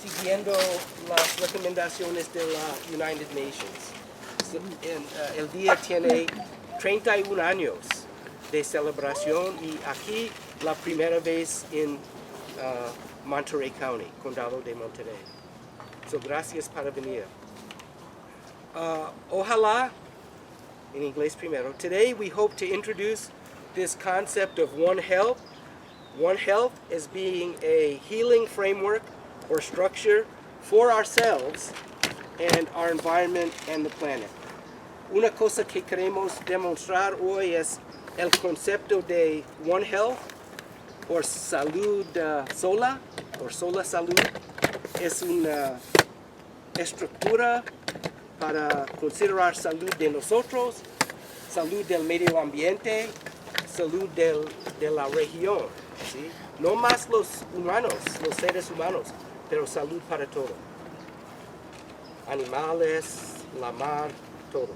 siguiendo las recomendaciones de la United Nations. El día tiene 31 años de celebración y aquí la primera vez en Monterey County, Condado de Monterey. So, gracias por venir. Ojalá, in inglés primero, today we hope to introduce this concept of One Health. One Health as being a healing framework or structure for ourselves and our environment and the planet. Una cosa que queremos demostrar hoy es el concepto de One Health, o salud sola, o sola salud. Es una estructura para considerar salud de nosotros, salud del medio ambiente, salud de la región, ¿sí? No más los humanos, los seres humanos, pero salud para todo. Animales, la mar, todo.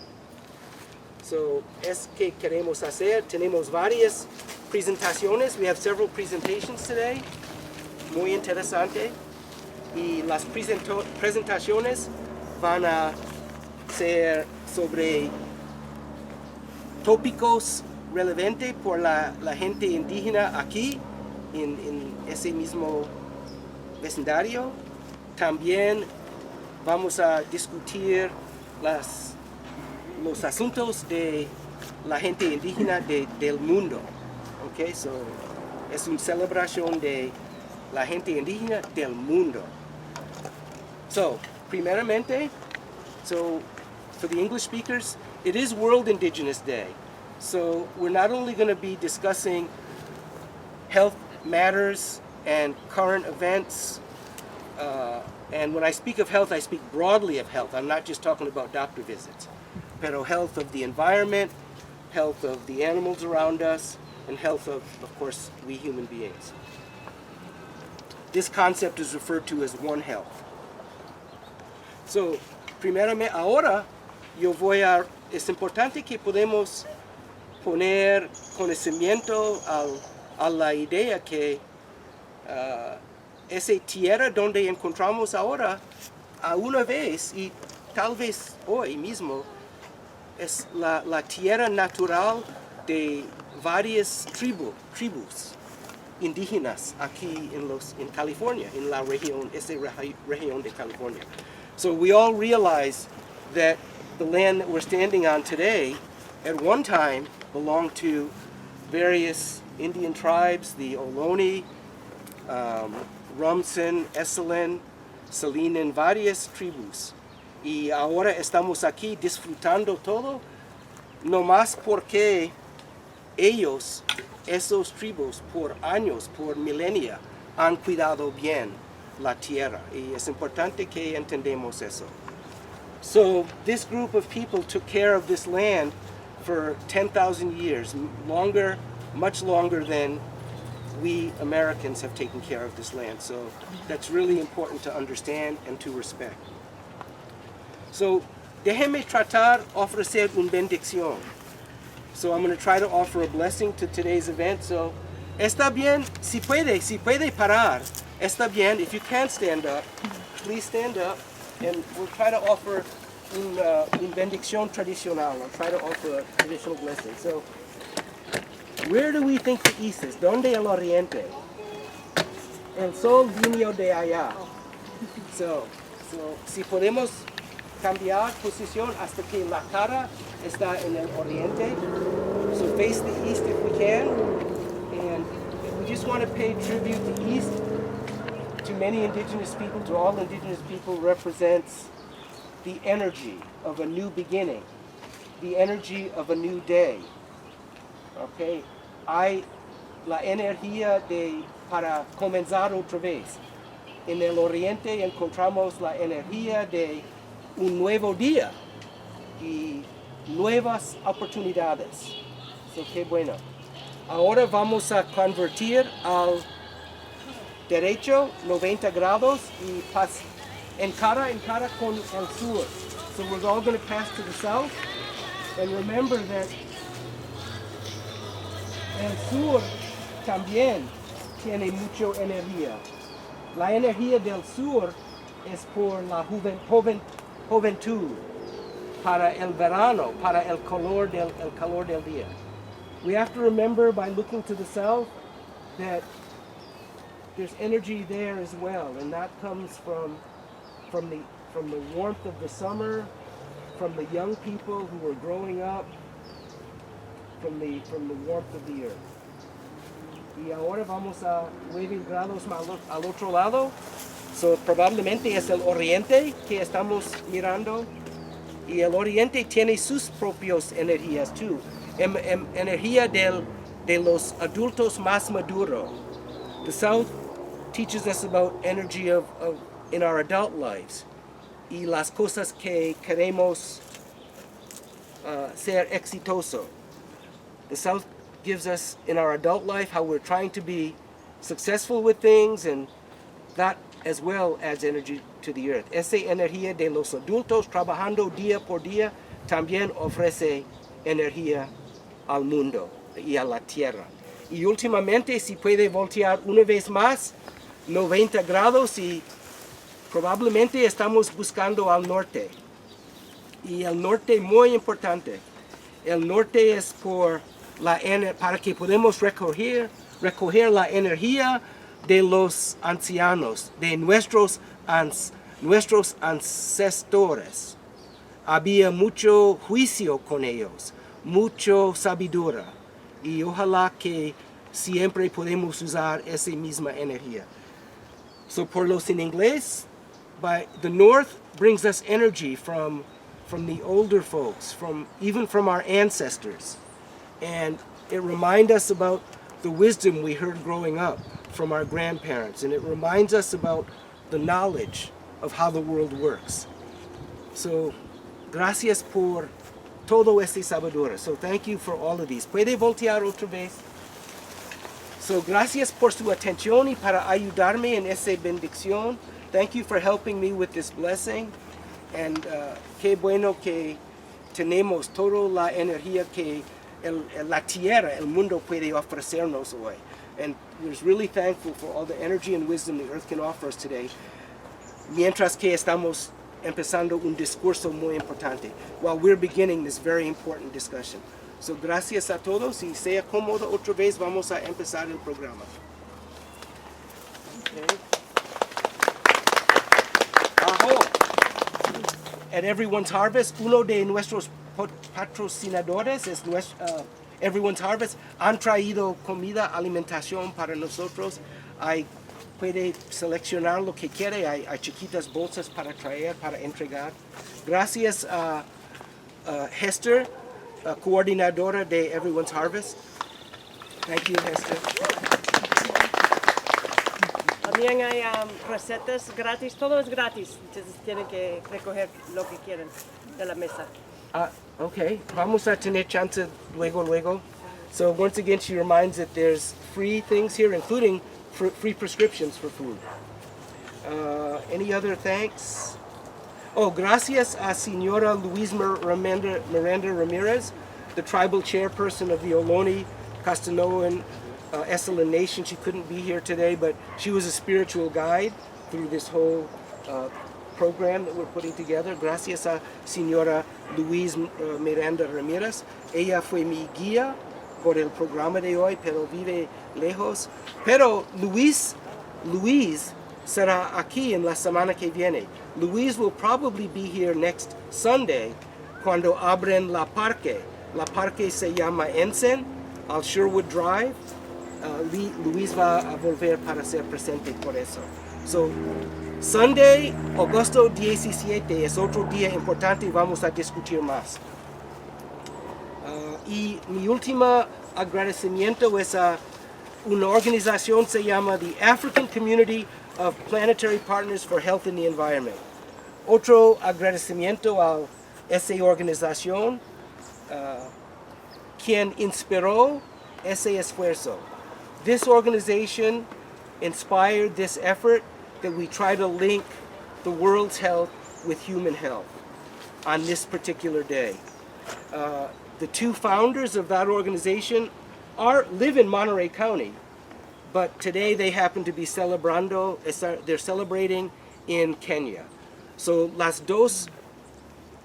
So, es que queremos hacer. Tenemos varias presentaciones. We have several presentations today. Muy interesante. Y las presentaciones van a ser sobre tópicos relevantes por la gente indígena aquí, en ese mismo vecindario. También vamos a discutir los asuntos de la gente indígena del mundo. Okay, so es una celebración de la gente indígena del mundo. So, primeramente, for the English speakers, it is World Indigenous Day. So we're not only going to be discussing health matters and current events, and when I speak of health, I speak broadly of health. I'm not just talking about doctor visits, pero health of the environment, health of the animals around us, and health of course, we human beings. This concept is referred to as One Health. So, primeramente, ahora es importante que podemos poner conocimiento a la idea que esa tierra donde encontramos ahora, a una vez, y tal vez hoy mismo, es la tierra natural de varias tribus indígenas aquí en California, en la región, esa región de California. So we all realize that the land that we're standing on today, at one time, belonged to various Indian tribes, the Ohlone, Rumsen, Esselen, Salinas, varias tribus. Y ahora estamos aquí disfrutando todo, no más porque ellos, esos tribus, por años, por milenia, han cuidado bien la tierra. Y es importante que entendamos eso. So this group of people took care of this land for 10,000 years, longer, much longer than we Americans have taken care of this land. So that's really important to understand and to respect. So déjeme tratar ofrecer una bendición. So I'm going to try to offer a blessing to today's event. So está bien, si puede parar, está bien. If you can't stand up, please stand up. And we'll try to offer una bendición tradicional. I'll try to offer a traditional blessing. So, where do we think the east is? ¿Dónde el oriente? El sol vino de allá. So si podemos cambiar posición hasta que la cara está en el oriente. So face the east if we can. And we just want to pay tribute to east. To many indigenous people, to all indigenous people, represents the energy of a new beginning, the energy of a new day. Okay, la energía para comenzar otra vez. En el oriente encontramos la energía de un nuevo día y nuevas oportunidades. So, qué bueno. Ahora vamos a convertir al derecho 90 grados y en cara con el sur. So we're all going to pass to the south. And remember that el sur también tiene mucha energía. La energía del sur es por la juventud, para el verano, para el calor del día. We have to remember by looking to the south that there's energy there as well, and that comes from the warmth of the summer, from the young people who are growing up, from the warmth of the earth. Y ahora vamos a 9 grados al otro lado. So, probablemente es el oriente que estamos mirando. Y el oriente tiene sus propias energías too. Energía de los adultos más maduros. The South teaches us about energy of in our adult lives. Y las cosas que queremos ser exitoso. The South gives us in our adult life how we're trying to be successful with things, and that as well adds energy to the earth. Esa energía de los adultos trabajando día por día también ofrece energía al mundo y a la tierra. Y últimamente, si puede voltear una vez más 90 grados, y probablemente estamos buscando al norte. Y el norte muy importante. El norte es para que podamos recoger la energía de los ancianos, de nuestros ancestores. Había mucho juicio con ellos, mucho sabiduría, y ojalá que siempre podemos usar esa misma energía. So por los en inglés, the north brings us energy from the older folks, even from our ancestors. And it reminds us about the wisdom we heard growing up from our grandparents. And it reminds us about the knowledge of how the world works. So, gracias por todo este sabiduría. So, thank you for all of these. ¿Puede voltear otra vez? So, gracias por su atención y para ayudarme en esa bendición. Thank you for helping me with this blessing. And qué bueno que tenemos toda la energía que la tierra, el mundo puede ofrecernos hoy. And we're really thankful for all the energy and wisdom the earth can offer us today. Mientras que estamos empezando un discurso muy importante, while we're beginning this very important discussion. So, gracias a todos, y sea cómodo otra vez, vamos a empezar el programa. Okay. At Everyone's Harvest, uno de nuestros patrocinadores es Everyone's Harvest. Han traído comida, alimentación para nosotros. Puede seleccionar lo que quiere. Hay chiquitas bolsas para traer, para entregar. Gracias a Hester, coordinadora de Everyone's Harvest. Thank you, Hester. También hay recetas gratis, todo es gratis, entonces tienen que recoger lo que quieren de la mesa. Okay, vamos a tener chance luego. So once again, she reminds that there's free things here, including free prescriptions for food. Any other thanks? Oh, gracias a Señora Luis Miranda Ramirez, the tribal chairperson of the Ohlone Castanoan Esalen Nation. She couldn't be here today, but she was a spiritual guide through this whole program that we're putting together. Gracias a Señora Luis Miranda Ramirez. Ella fue mi guía por el programa de hoy, pero vive lejos. Pero Luis será aquí en la semana que viene. Luis will probably be here next Sunday cuando abren la parque. La parque se llama Ensign, al Sherwood Drive. Luis va a volver para ser presente por eso. So, Sunday, agosto 17, es otro día importante y vamos a discutir más. Y mi último agradecimiento es a una organización que se llama the African Community of Planetary Partners for Health and the Environment. Otro agradecimiento a esa organización quien inspiró ese esfuerzo. This organization inspired this effort that we try to link the world's health with human health on this particular day. The two founders of that organization live in Monterey County, but today they happen to be they're celebrating in Kenya. So las dos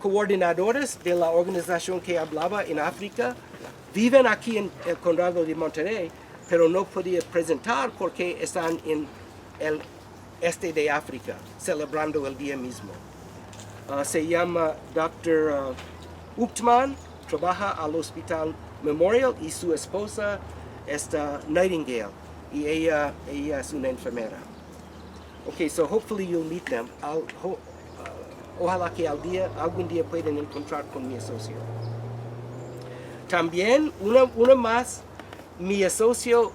coordinadoras de la organización que hablaba en África viven aquí en el condado de Monterey, pero no podía presentar porque están en el este de África, celebrando el día mismo. Se llama Dr. Uchtman, trabaja al Hospital Memorial y su esposa es Nightingale, y ella es una enfermera. Okay, so hopefully you'll meet them. Ojalá que algún día puedan encontrar con mi socio. También, una más, mi socio,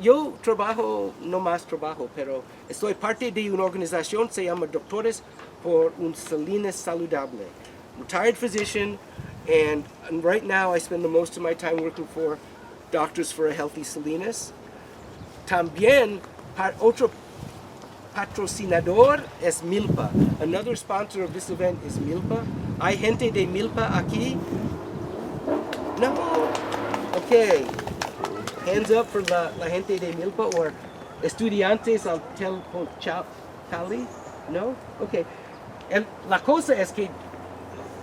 yo trabajo, no más trabajo, pero estoy parte de una organización, se llama Doctores por un Salinas Saludable. Retired physician, and right now I spend the most of my time working for Doctors for a Healthy Salinas. También, otro patrocinador es MILPA. Another sponsor of this event is MILPA. Hay gente de MILPA aquí? No. Okay. Hands up for la gente de MILPA or estudiantes al Cali? No? Okay. La cosa es que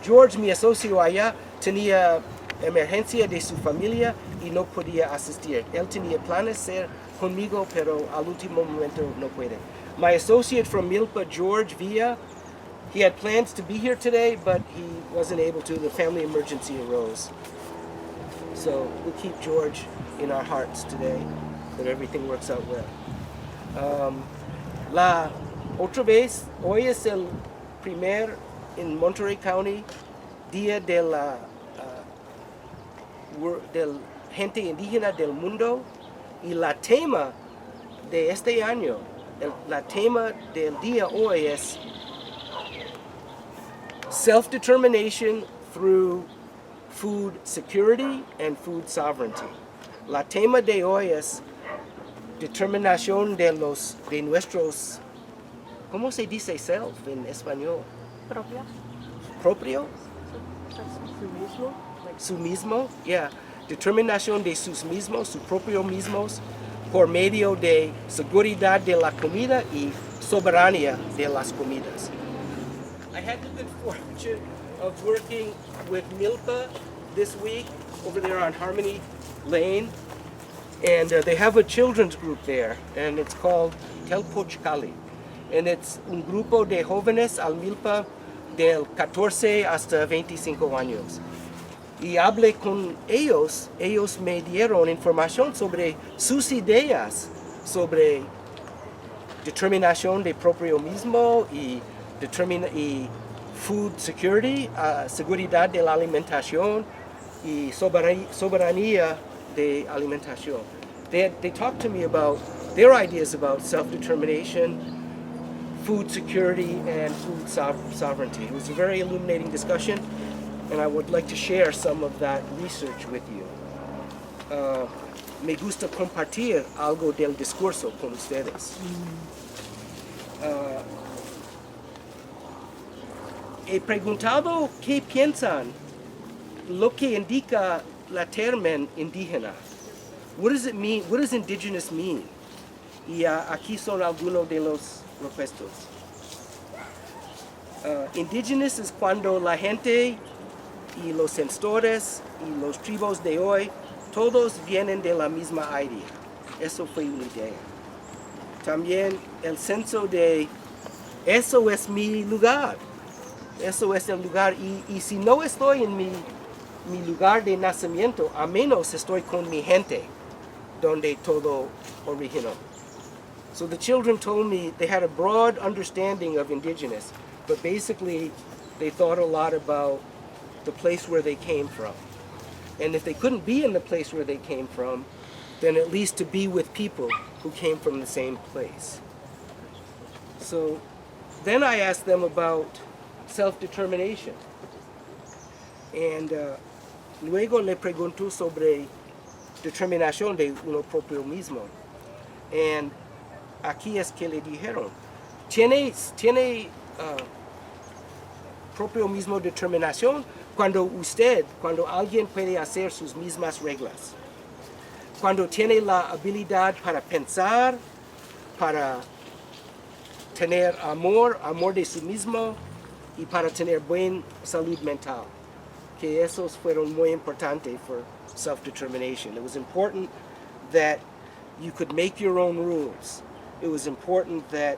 George, mi socio allá, tenía emergencia de su familia y no podía asistir. Él tenía planes de ser conmigo, pero al último momento no puede. My associate from MILPA, George Villa, he had plans to be here today, but he wasn't able to. The family emergency arose. So we'll keep George in our hearts today, that everything works out well. La otra vez, hoy es el primer en Monterey County Día de la del gente indígena del mundo, y la tema de este año, la tema del día hoy es self-determination through food security and food sovereignty. La tema de hoy es determinación de nuestros, ¿cómo se dice self en español? Propia. Propio? Su mismo. Su mismo, yeah. Determinación de sus mismos, su propio mismos, por medio de seguridad de la comida y soberanía de las comidas. I had the good fortune of working with MILPA this week over there on Harmony Lane, and they have a children's group there, and it's called Telpochcali, and it's un grupo de jóvenes al MILPA del 14 hasta 25 años. Y hablé con ellos me dieron información sobre sus ideas, sobre determinación de propio mismo y food security, seguridad de la alimentación y soberanía de alimentación. They talked to me about their ideas about self-determination, food security, and food sovereignty. It was a very illuminating discussion, and I would like to share some of that research with you. Me gusta compartir algo del discurso con ustedes. He preguntado qué piensan, lo que indica la término indígena. What does it mean? What does indigenous mean? Y aquí son algunos de los propuestos. Indigenous es cuando la gente y los censores y los tribus de hoy, todos vienen de la misma idea. Eso fue una idea. También el censo de, eso es mi lugar. Eso es el lugar. Y si no estoy en mi lugar de nacimiento, a menos estoy con mi gente, donde todo originó. So the children told me they had a broad understanding of indigenous, but basically they thought a lot about the place where they came from. And if they couldn't be in the place where they came from, then at least to be with people who came from the same place. So then I asked them about self-determination. And luego le preguntó sobre determinación de uno propio mismo. And aquí es que le dijeron, tiene propio mismo determinación cuando alguien puede hacer sus mismas reglas. Cuando tiene la habilidad para pensar, para tener amor de sí mismo, y para tener buena salud mental. Que esos fueron muy importantes for self-determination. It was important that you could make your own rules. It was important that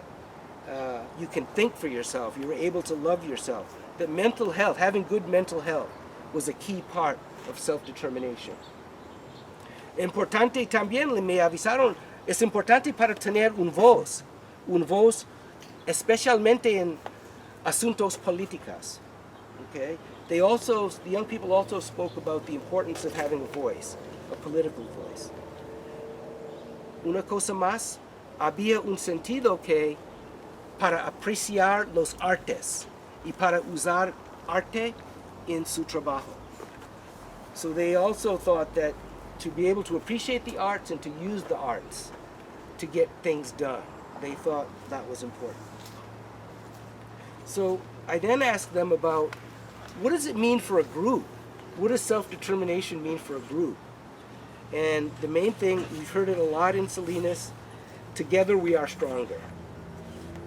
you can think for yourself. You were able to love yourself. That mental health, having good mental health, was a key part of self-determination. Importante también, me avisaron, es importante para tener un voz especialmente en asuntos políticos. Okay? The young people also spoke about the importance of having a voice, a political voice. Una cosa más, había un sentido que para apreciar los artes y para usar arte en su trabajo. So they also thought that to be able to appreciate the arts and to use the arts to get things done, they thought that was important. So I then asked them about, what does it mean for a group? What does self-determination mean for a group? And the main thing, we've heard it a lot in Salinas, together we are stronger.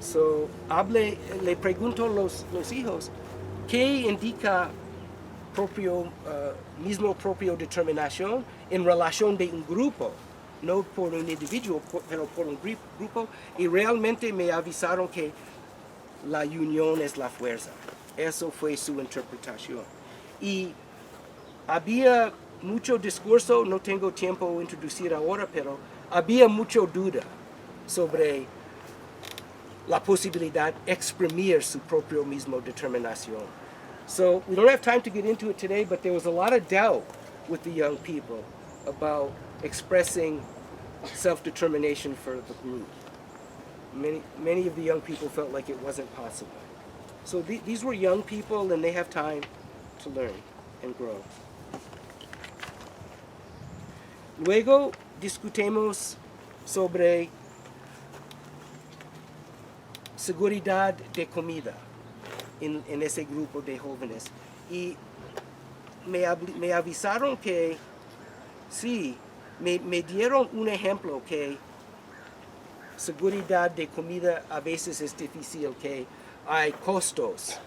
So le pregunto a los hijos, ¿qué indica mismo propio determinación en relación de un grupo? No por un individuo, pero por un grupo. Y realmente me avisaron que la unión es la fuerza. Eso fue su interpretación. Y había mucho discurso, no tengo tiempo de introducir ahora, pero había mucha duda sobre la posibilidad de exprimir su propio mismo determinación. So we don't have time to get into it today, but there was a lot of doubt with the young people about expressing self-determination for the group. Many of the young people felt like it wasn't possible. So these were young people, and they have time to learn and grow. Luego discutimos sobre seguridad de comida en ese grupo de jóvenes. Y me avisaron que sí, me dieron un ejemplo que seguridad de comida a veces es difícil, que hay costos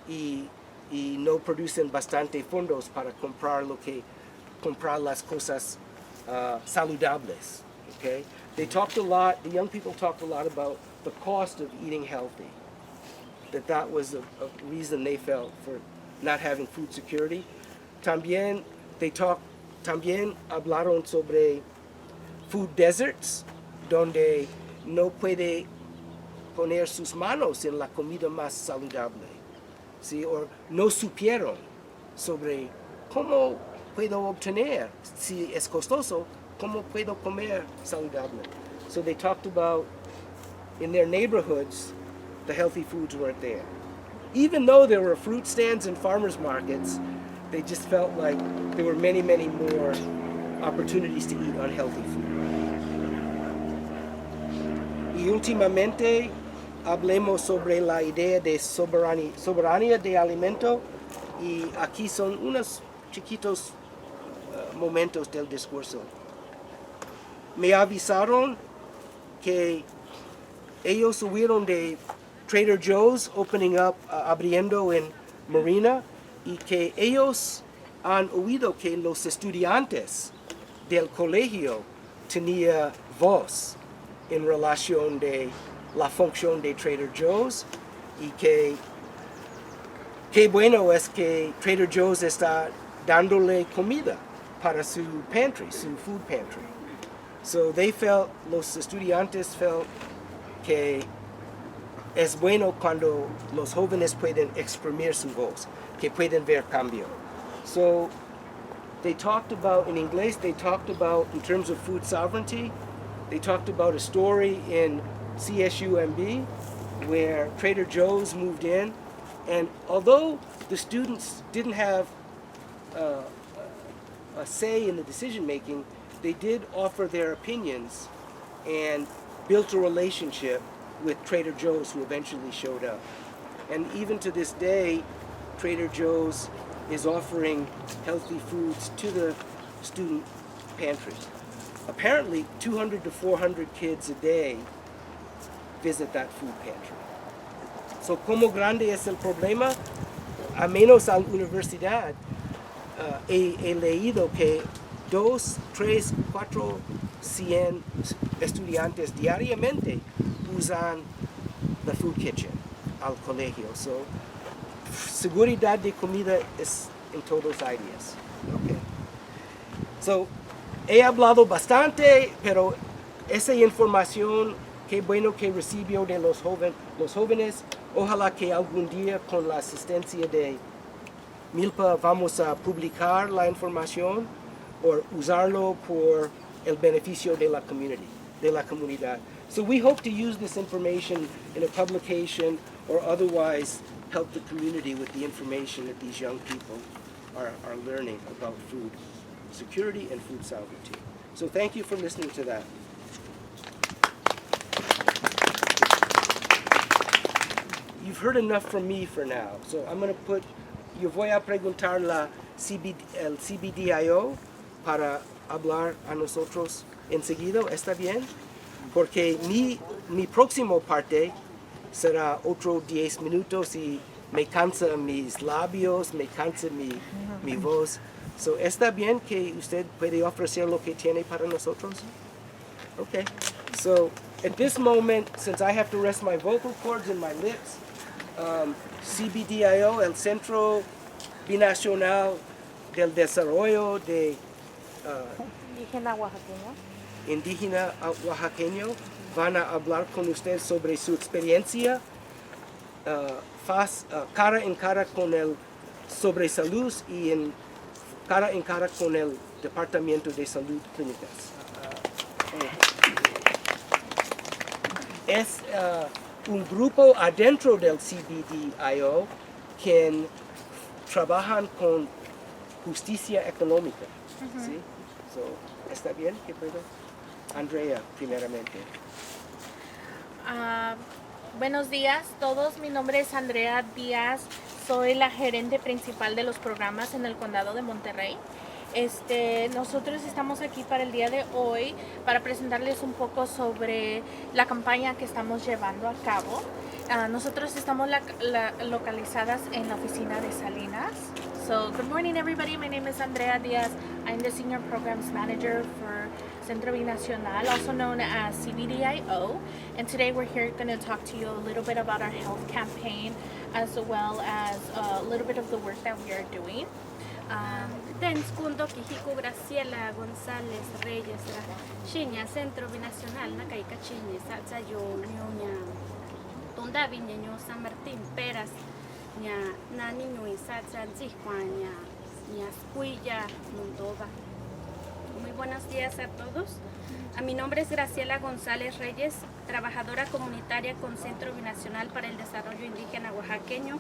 y no producen bastante fondos para comprar las cosas saludables. Okay? They talked a lot, the young people talked a lot about the cost of eating healthy. That was a reason they felt for not having food security. También hablaron sobre food deserts, donde no puede poner sus manos en la comida más saludable. ¿Sí? O no supieron sobre cómo puedo obtener, si es costoso, cómo puedo comer saludable. So they talked about, in their neighborhoods, the healthy foods weren't there. Even though there were fruit stands and farmers markets, they just felt like there were many, many more opportunities to eat unhealthy food. Y últimamente hablemos sobre la idea de soberanía de alimento, y aquí son unos chiquitos momentos del discurso. Me avisaron que ellos oyeron de Trader Joe's opening up, abriendo en Marina, y que ellos han oído que los estudiantes del colegio tenían voz en relación de la función de Trader Joe's, y que qué bueno es que Trader Joe's está dándole comida para su pantry, su food pantry. So los estudiantes felt que es bueno cuando los jóvenes pueden exprimir su voz, que pueden ver cambio. So they talked about, in English, they talked about, in terms of food sovereignty, they talked about a story in CSUMB where Trader Joe's moved in, and although the students didn't have a say in the decision making, they did offer their opinions and built a relationship with Trader Joe's, who eventually showed up. And even to this day, Trader Joe's is offering healthy foods to the student pantries. Apparently 200 to 400 kids a day visit that food pantry. So, ¿cómo grande es el problema? A menos a la universidad, he leído que 2, 3, 4, 100 estudiantes diariamente usan the food kitchen al colegio. So, seguridad de comida es en todos áreas. Okay. So, he hablado bastante, pero esa información, qué bueno que recibió de los jóvenes. Ojalá que algún día con la asistencia de MILPA vamos a publicar la información o usarlo por el beneficio de la comunidad. So we hope to use this information in a publication or otherwise help the community with the information that these young people are learning about food security and food sovereignty. So thank you for listening to that. You've heard enough from me for now. So I'm going to yo voy a preguntar el CBDIO para hablar a nosotros enseguida, ¿está bien? Porque mi próximo parte será otro 10 minutos y me cansa mis labios, me cansa mi voz. So, ¿está bien que usted puede ofrecer lo que tiene para nosotros? Okay. So, at this moment, since I have to rest my vocal cords and my lips, CBDIO, el Centro Binacional del Desarrollo de Indígena Oaxaceño, van a hablar con usted sobre su experiencia cara en cara con el sobre salud y cara en cara con el Departamento de Salud Clínicas. Es un grupo adentro del CBDIO que trabajan con justicia económica. ¿Sí? So, ¿está bien? ¿Qué puedo? Andrea, primeramente. Buenos días a todos, mi nombre es Andrea Díaz, soy la gerente principal de los programas en el condado de Monterey. Nosotros estamos aquí para el día de hoy para presentarles un poco sobre la campaña que estamos llevando a cabo. Nosotros estamos localizadas en la oficina de Salinas. So, good morning everybody, my name is Andrea Diaz. I'm the Senior Programs Manager for Centro Binacional, also known as CBDIO. And today we're here going to talk to you a little bit about our health campaign, as well as a little bit of the work that we are doing. Kundo Kijiko Graciela González Reyes Shinya Centro Binacional Nakaika Chine Satsayo Ñuña Tunda Viñeño San Martín Peras Ña Nani Ñui Satsan Zijuaña Ña Squilla Moldova. Muy buenos días a todos. Mi nombre es Graciela González Reyes, trabajadora comunitaria con Centro Binacional para el Desarrollo Indígena Oaxaceño.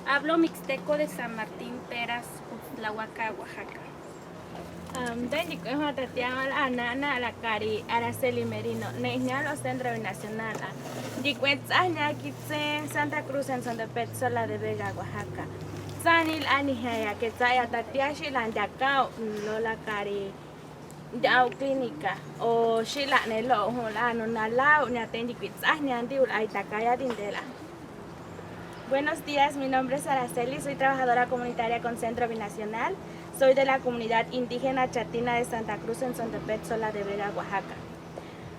Hablo mixteco de San Martín Peras, Tlahuaca, Oaxaca. Ana la cari Araceli Merino, Neñalo Centro Binacional, Dicuetzaña Kitse, Santa Cruz en Santa Petzola de Vega, Oaxaca. Sanil Anijaya, que Zaya Tatiashi Landacao, Lola Cari, Dao Clínica, o Shila Nelo, Holano, Nalao, Natendiquitzaña, Andiul, Aitakaya Dindela. Buenos días, mi nombre es Araceli, soy trabajadora comunitaria con Centro Binacional. Soy de la comunidad indígena chatina de Santa Cruz en Sontepet, Sola de Vega, Oaxaca.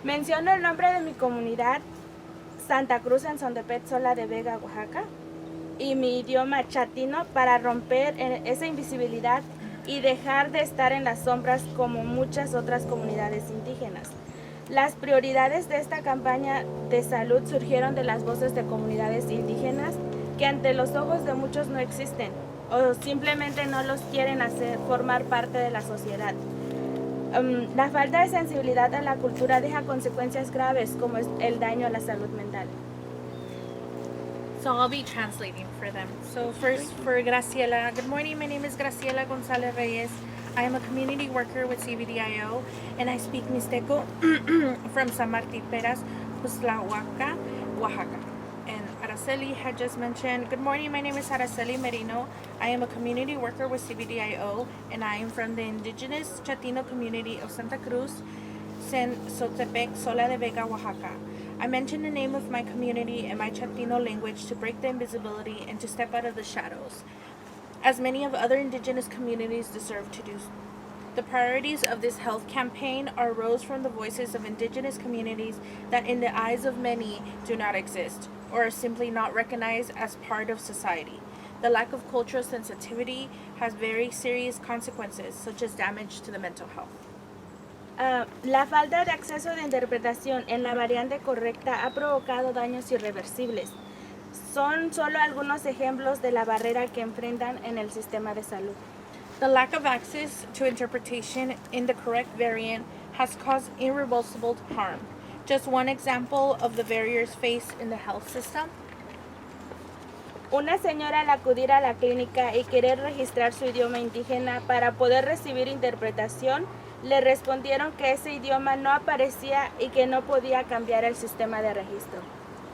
Menciono el nombre de mi comunidad, Santa Cruz en Sontepet, Sola de Vega, Oaxaca, y mi idioma chatino para romper esa invisibilidad y dejar de estar en las sombras como muchas otras comunidades indígenas. Las prioridades de esta campaña de salud surgieron de las voces de comunidades indígenas que ante los ojos de muchos no existen o simplemente no los quieren formar parte de la sociedad. La falta de sensibilidad a la cultura deja consecuencias graves como es el daño a la salud mental. So I'll be translating for them. So first for Graciela, good morning, my name is Graciela González Reyes. I am a community worker with CBDIO and I speak Mixteco from San Martín Peras, Tlahuaca, Oaxaca. And Araceli had just mentioned, good morning, my name is Araceli Merino. I am a community worker with CBDIO and I am from the Indigenous Chatino community of Santa Cruz, Sotepec, Sola de Vega, Oaxaca. I mention the name of my community and my Chatino language to break the invisibility and to step out of the shadows, as many of other indigenous communities deserve to do. The priorities of this health campaign arose from the voices of indigenous communities that in the eyes of many do not exist or are simply not recognized as part of society. The lack of cultural sensitivity has very serious consequences, such as damage to the mental health. La falta de acceso de interpretación en la variante correcta ha provocado daños irreversibles. Son solo algunos ejemplos de la barrera que enfrentan en el sistema de salud. The lack of access to interpretation in the correct variant has caused irreversible harm. Just one example of the barriers faced in the health system. Una señora al acudir a la clínica y querer registrar su idioma indígena para poder recibir interpretación, le respondieron que ese idioma no aparecía y que no podía cambiar el sistema de registro.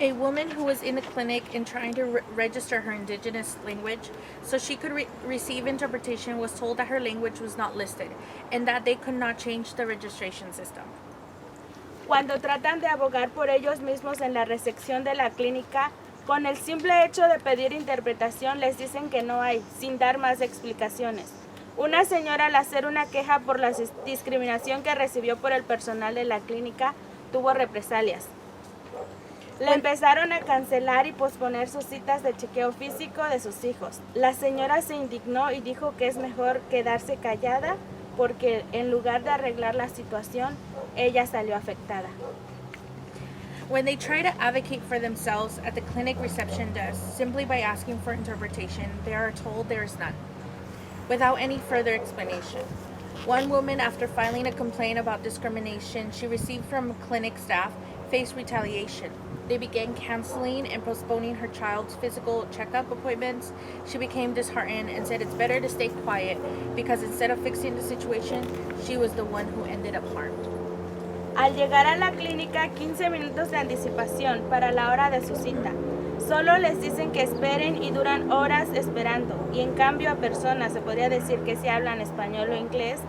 A woman who was in the clinic and trying to register her indigenous language so she could receive interpretation was told that her language was not listed and that they could not change the registration system. Cuando tratan de abogar por ellos mismos en la recepción de la clínica, con el simple hecho de pedir interpretación les dicen que no hay, sin dar más explicaciones. Una señora al hacer una queja por la discriminación que recibió por el personal de la clínica tuvo represalias. Le empezaron a cancelar y posponer sus citas de chequeo físico de sus hijos. La señora se indignó y dijo que es mejor quedarse callada porque en lugar de arreglar la situación, ella salió afectada. When they try to advocate for themselves at the clinic reception desk simply by asking for interpretation, they are told there is none, without any further explanation. One woman, after filing a complaint about discrimination she received from clinic staff, faced retaliation. They began canceling and postponing her child's physical checkup appointments. She became disheartened and said it's better to stay quiet because instead of fixing the situation, she was the one who ended up harmed. Al llegar a la clínica, 15 minutos de anticipación para la hora de su cita. Solo les dicen que esperen y duran horas esperando. Y en cambio a personas, se podría decir que si hablan español o inglés,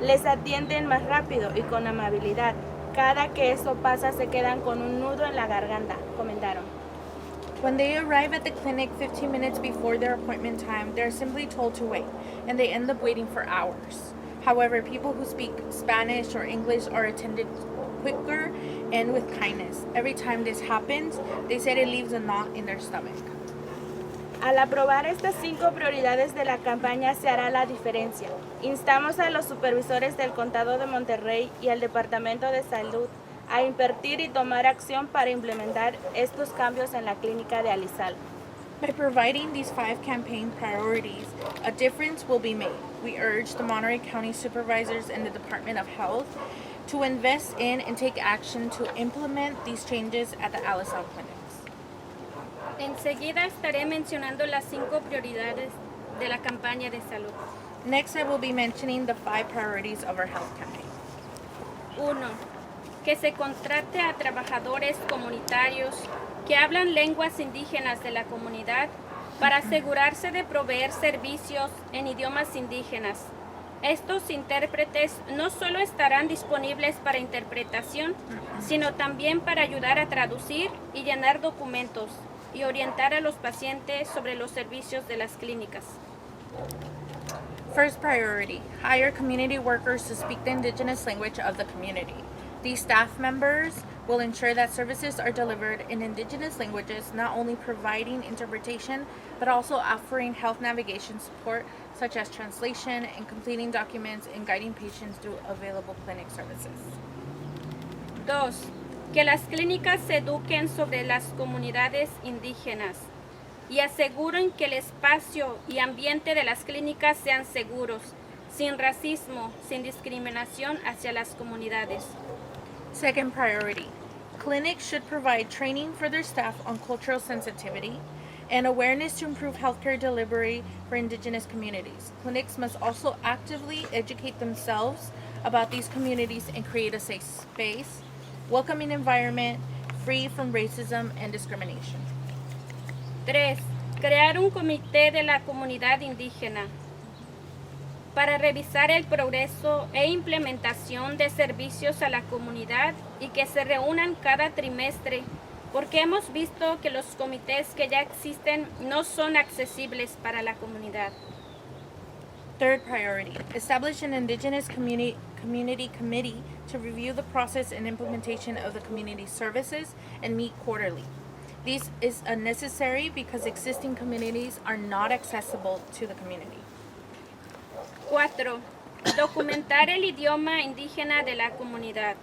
les atienden más rápido y con amabilidad. Cada que eso pasa se quedan con un nudo en la garganta, comentaron. When they arrive at the clinic 15 minutes before their appointment time, they're simply told to wait, and they end up waiting for hours. However, people who speak Spanish or English are attended quicker and with kindness. Every time this happens, they said it leaves a knot in their stomach. Al aprobar estas 5 prioridades de la campaña se hará la diferencia. Instamos a los supervisores del Condado de Monterey y al Departamento de Salud a invertir y tomar acción para implementar estos cambios en la clínica de Alizal. By providing these 5 campaign priorities, a difference will be made. We urge the Monterey County Supervisors and the Department of Health to invest in and take action to implement these changes at the Alizal clinics. Enseguida estaré mencionando las 5 prioridades de la campaña de salud. Next, I will be mentioning the 5 priorities of our health campaign. 1. Que se contrate a trabajadores comunitarios que hablan lenguas indígenas de la comunidad para asegurarse de proveer servicios en idiomas indígenas. Estos intérpretes no solo estarán disponibles para interpretación, sino también para ayudar a traducir y llenar documentos y orientar a los pacientes sobre los servicios de las clínicas. First priority, hire community workers to speak the indigenous language of the community. These staff members will ensure that services are delivered in indigenous languages, not only providing interpretation, but also offering health navigation support, such as translation and completing documents and guiding patients through available clinic services. 2. Que las clínicas se eduquen sobre las comunidades indígenas y aseguren que el espacio y ambiente de las clínicas sean seguros, sin racismo, sin discriminación hacia las comunidades. Second priority, clinics should provide training for their staff on cultural sensitivity and awareness to improve healthcare delivery for indigenous communities. Clinics must also actively educate themselves about these communities and create a safe space, welcoming environment, free from racism and discrimination. 3. Crear un comité de la comunidad indígena para revisar el progreso e implementación de servicios a la comunidad y que se reúnan cada trimestre, porque hemos visto que los comités que ya existen no son accesibles para la comunidad. Third priority, establish an Indigenous community committee to review the process and implementation of the community services and meet quarterly. This is unnecessary because existing communities are not accessible to the community. 4. Documentar el idioma indígena de la comunidad.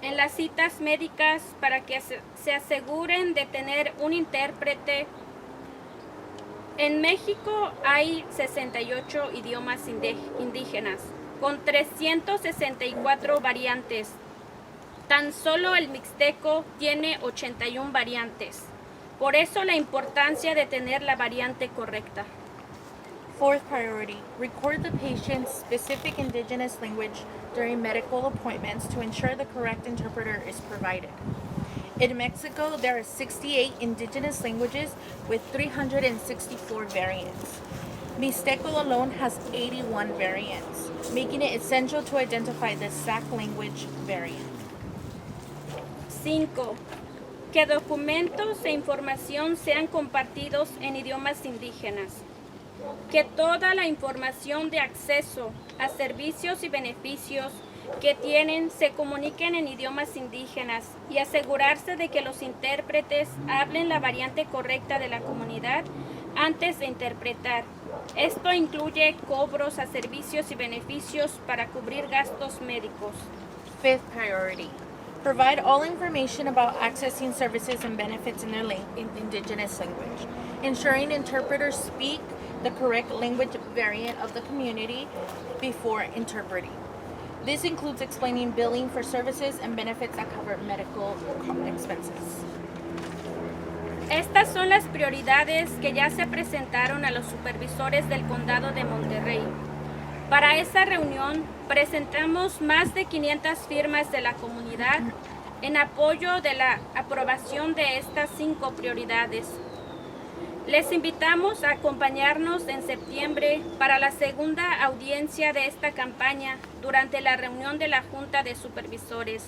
En las citas médicas, para que se aseguren de tener un intérprete. En México hay 68 idiomas indígenas, con 364 variantes. Tan solo el mixteco tiene 81 variantes. Por eso la importancia de tener la variante correcta. Fourth priority, record the patient's specific Indigenous language during medical appointments to ensure the correct interpreter is provided. In Mexico, there are 68 indigenous languages with 364 variants. Mixteco alone has 81 variants, making it essential to identify the exact language variant. 5. Que documentos e información sean compartidos en idiomas indígenas. Que toda la información de acceso a servicios y beneficios que tienen se comuniquen en idiomas indígenas y asegurarse de que los intérpretes hablen la variante correcta de la comunidad antes de interpretar. Esto incluye cobros a servicios y beneficios para cubrir gastos médicos. Fifth priority, provide all information about accessing services and benefits in their Indigenous language, ensuring interpreters speak the correct language variant of the community before interpreting. This includes explaining billing for services and benefits that cover medical expenses. Estas son las prioridades que ya se presentaron a los supervisores del condado de Monterey. Para esa reunión presentamos más de 500 firmas de la comunidad en apoyo de la aprobación de estas 5 prioridades. Les invitamos a acompañarnos en septiembre para la segunda audiencia de esta campaña durante la reunión de la Junta de Supervisores.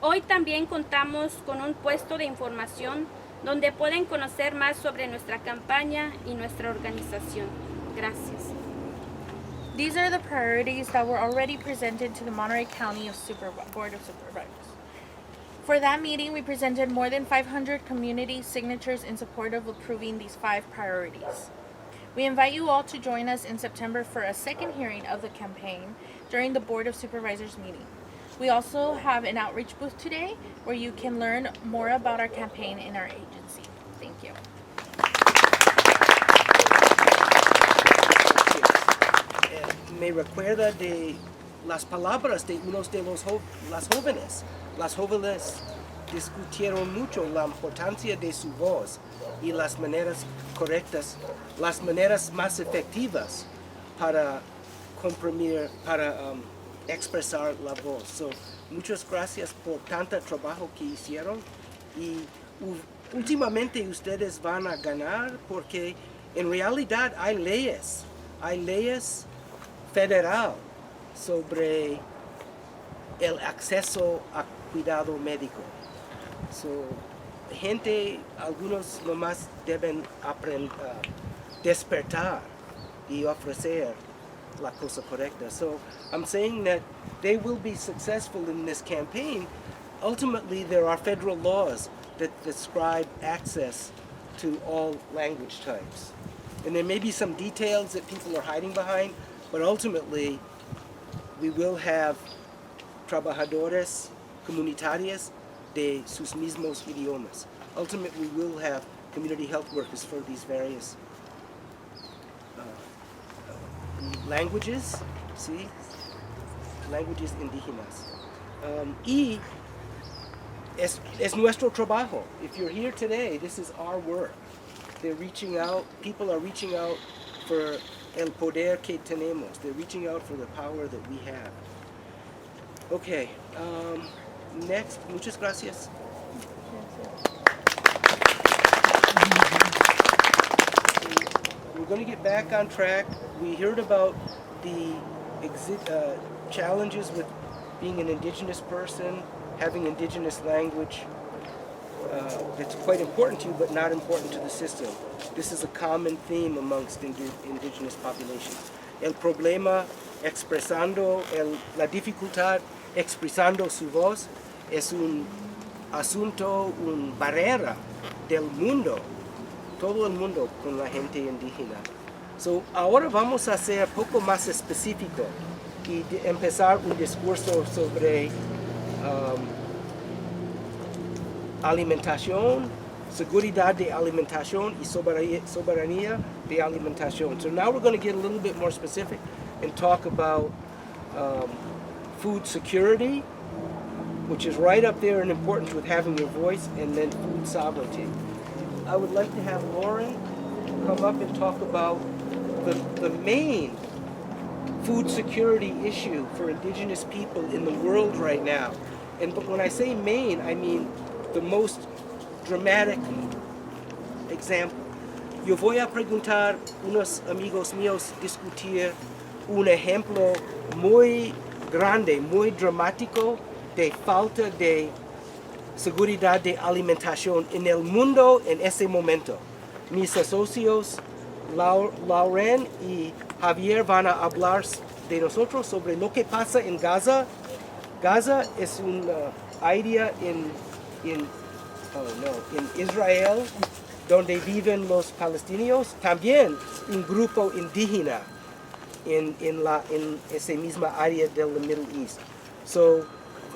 Hoy también contamos con un puesto de información donde pueden conocer más sobre nuestra campaña y nuestra organización. Gracias. These are the priorities that were already presented to the Monterey County Board of Supervisors. For that meeting, we presented more than 500 community signatures in support of approving these 5 priorities. We invite you all to join us in September for a second hearing of the campaign during the Board of Supervisors meeting. We also have an outreach booth today where you can learn more about our campaign in our agency. Thank you. Me recuerda de las palabras de unos de las jóvenes. Las jóvenes discutieron mucho la importancia de su voz y las maneras correctas, las maneras más efectivas para comprimir, para expresar la voz. So, muchas gracias por tanto trabajo que hicieron y últimamente ustedes van a ganar porque en realidad hay leyes federal sobre el acceso a cuidado médico. So, algunos nomás deben despertar y ofrecer la cosa correcta. So I'm saying that they will be successful in this campaign. Ultimately, there are federal laws that describe access to all language types. And there may be some details that people are hiding behind, but ultimately, we will have trabajadores comunitarios de sus mismos idiomas. Ultimately, we will have community health workers for these various languages, ¿sí? Languages indígenas. Y es nuestro trabajo. If you're here today, this is our work. They're reaching out, people are reaching out for el poder que tenemos. They're reaching out for the power that we have. Okay, next, muchas gracias. We're going to get back on track. We heard about the challenges with being an indigenous person, having indigenous language, that's quite important to you but not important to the system. This is a common theme amongst indigenous populations. El problema expresando, la dificultad expresando su voz es un asunto, una barrera del mundo, todo el mundo con la gente indígena. So, ahora vamos a ser poco más específico y empezar un discurso sobre alimentación, seguridad de alimentación y soberanía de alimentación. So now we're going to get a little bit more specific and talk about food security, which is right up there in importance with having your voice, and then food sovereignty. I would like to have Lauren come up and talk about the main food security issue for indigenous people in the world right now. And but when I say main, I mean the most dramatic example. Yo voy a preguntar unos amigos míos discutir un ejemplo muy grande, muy dramático de falta de seguridad de alimentación en el mundo en ese momento. Mis socios Lauren y Javier van a hablar de nosotros sobre lo que pasa en Gaza. Gaza es una área en Israel donde viven los palestinos, también un grupo indígena en esa misma área del Middle East. So,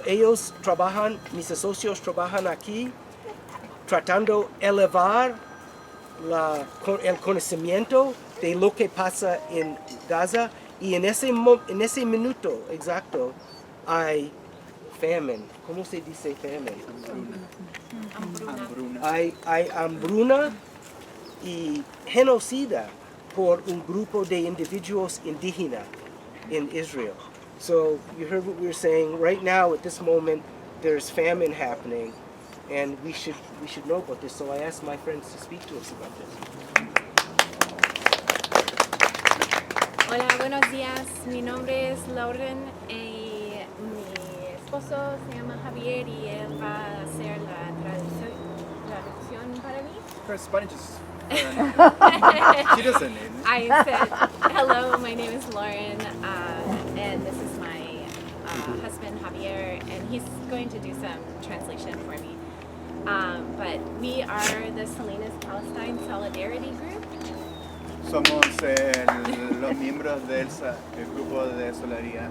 ellos trabajan, mis socios trabajan aquí tratando de elevar el conocimiento de lo que pasa en Gaza, y en ese minuto exacto hay famine. ¿Cómo se dice famine? Hambruna. Hay hambruna y genocida por un grupo de individuos indígenas in Israel. So you heard what we were saying. Right now, at this moment, there's famine happening, and we should know about this. So I asked my friends to speak to us about this. Hola, buenos días. Mi nombre es Lauren y mi esposo se llama Javier y él va a hacer la traducción para mí. Her Spanish is she doesn't need it. I said, hello, my name is Lauren, and this is my husband Javier, and he's going to do some translation for me. But we are the Salinas Palestine Solidarity Group. Somos los miembros del grupo de solidaridad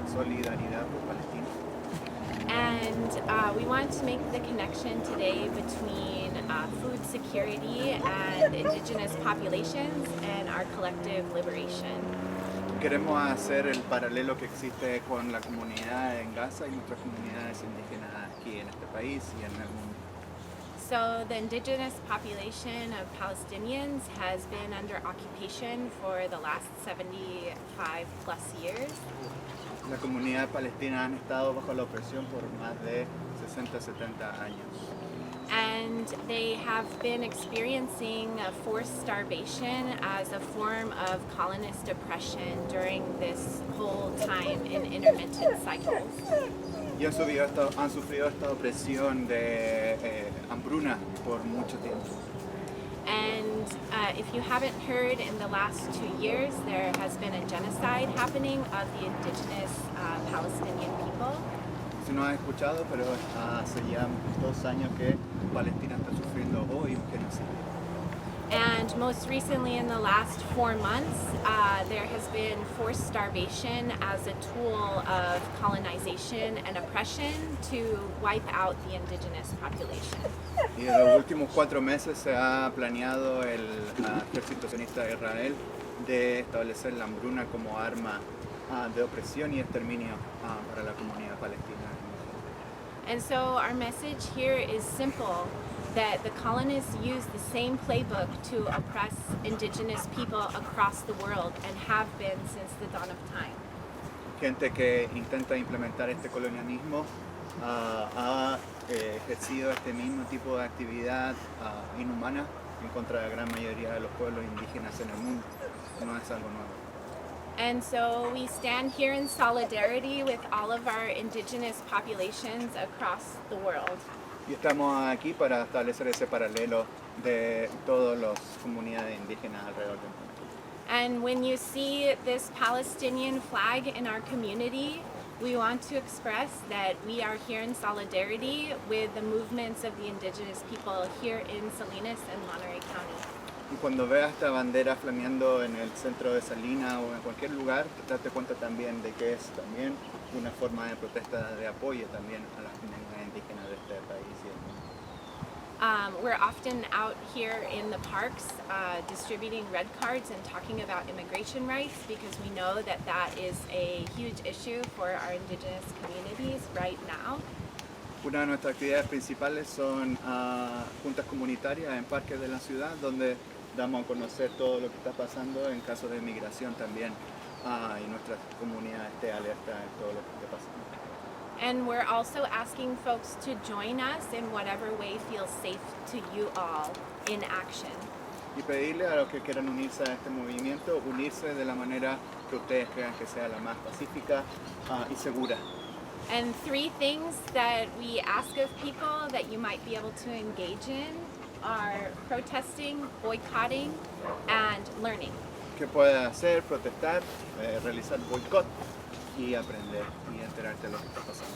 por Palestina. And we want to make the connection today between food security and indigenous populations and our collective liberation. Queremos hacer el paralelo que existe con la comunidad en Gaza y nuestras comunidades indígenas aquí en este país y en el mundo. So the indigenous population of Palestinians has been under occupation for the last 75 plus years. La comunidad palestina han estado bajo la opresión por más de 60-70 años. And they have been experiencing forced starvation as a form of colonist oppression during this whole time in intermittent cycles. Y han sufrido esta opresión de hambruna por mucho tiempo. And if you haven't heard, in the last 2 years there has been a genocide happening of the indigenous Palestinian people. Si no has escuchado, pero hace ya 2 años que Palestina está sufriendo hoy un genocidio. And most recently, in the last 4 months, there has been forced starvation as a tool of colonization and oppression to wipe out the indigenous population. Y en los últimos 4 meses se ha planeado el ejército sionista de Israel de establecer la hambruna como arma de opresión y exterminio para la comunidad palestina. And so our message here is simple, that the colonists use the same playbook to oppress indigenous people across the world and have been since the dawn of time. Gente que intenta implementar este colonialismo ha ejercido este mismo tipo de actividad inhumana en contra de la gran mayoría de los pueblos indígenas en el mundo. No es algo nuevo. And so we stand here in solidarity with all of our indigenous populations across the world. Y estamos aquí para establecer ese paralelo de todas las comunidades indígenas alrededor del mundo. And when you see this Palestinian flag in our community, we want to express that we are here in solidarity with the movements of the indigenous people here in Salinas and Monterey County. Y cuando veas esta bandera flameando en el centro de Salinas o en cualquier lugar, date cuenta también de que es también una forma de protesta de apoyo también a las comunidades indígenas de este país y del mundo. We're often out here in the parks distributing red cards and talking about immigration rights because we know that that is a huge issue for our indigenous communities right now. Una de nuestras actividades principales son juntas comunitarias en parques de la ciudad donde damos a conocer todo lo que está pasando en caso de migración también y nuestra comunidad esté alerta en todo lo que esté pasando. And we're also asking folks to join us in whatever way feels safe to you all in action. Y pedirle a los que quieran unirse a este movimiento, unirse de la manera que ustedes crean que sea la más pacífica y segura. And 3 things that we ask of people that you might be able to engage in are protesting, boycotting, and learning. Que puedas hacer, protestar, realizar boicot y aprender y enterarte de lo que está pasando.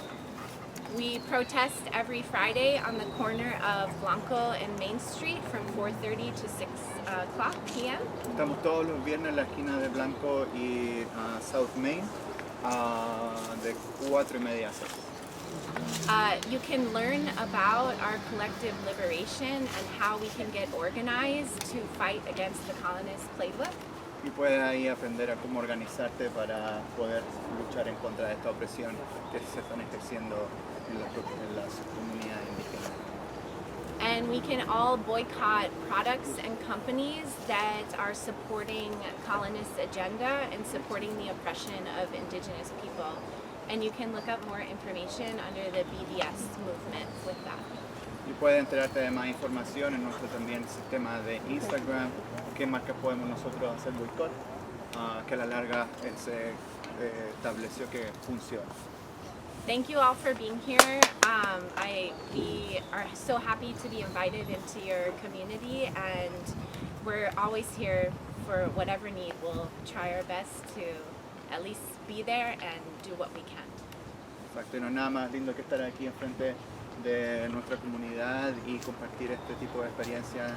We protest every Friday on the corner of Blanco and Main Street from 4:30 to 6 o'clock p.m. Estamos todos los viernes en la esquina de Blanco y South Main de 4:30 a 6. You can learn about our collective liberation and how we can get organized to fight against the colonist playbook. Y puedes ahí aprender a cómo organizarte para poder luchar en contra de esta opresión que se están ejerciendo en las comunidades indígenas. And we can all boycott products and companies that are supporting colonist agenda and supporting the oppression of indigenous people. And you can look up more information under the BDS movement with that. Y puedes enterarte de más información en nuestro también sistema de Instagram, qué marcas podemos nosotros hacer boicot, que a la larga se estableció que funciona. Thank you all for being here. We are so happy to be invited into your community, and we're always here for whatever need. We'll try our best to at least be there and do what we can. Exacto, y no hay nada más lindo que estar aquí enfrente de nuestra comunidad y compartir este tipo de experiencias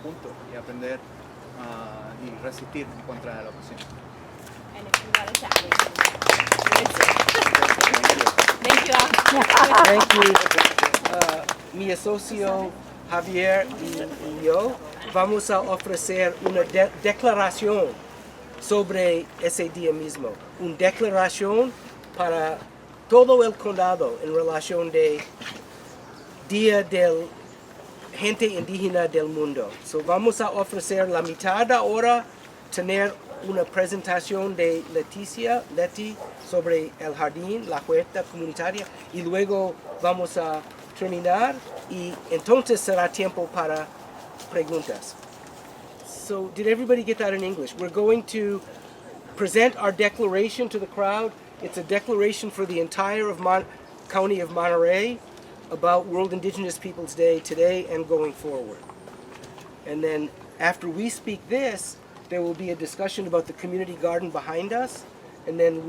juntos y aprender y resistir en contra de la opresión. And if you wanted to add anything. Thank you all. Thank you. Mi socio Javier y yo vamos a ofrecer una declaración sobre ese día mismo. Una declaración para todo el condado en relación de Día del Gente Indígena del Mundo. So vamos a ofrecer la mitad ahora, tener una presentación de Leti sobre el jardín, la huerta comunitaria, y luego vamos a terminar y entonces será tiempo para preguntas. So did everybody get that in English? We're going to present our declaration to the crowd. It's a declaration for the entire county of Monterey about World Indigenous Peoples Day today and going forward. And then after we speak this, there will be a discussion about the community garden behind us. And then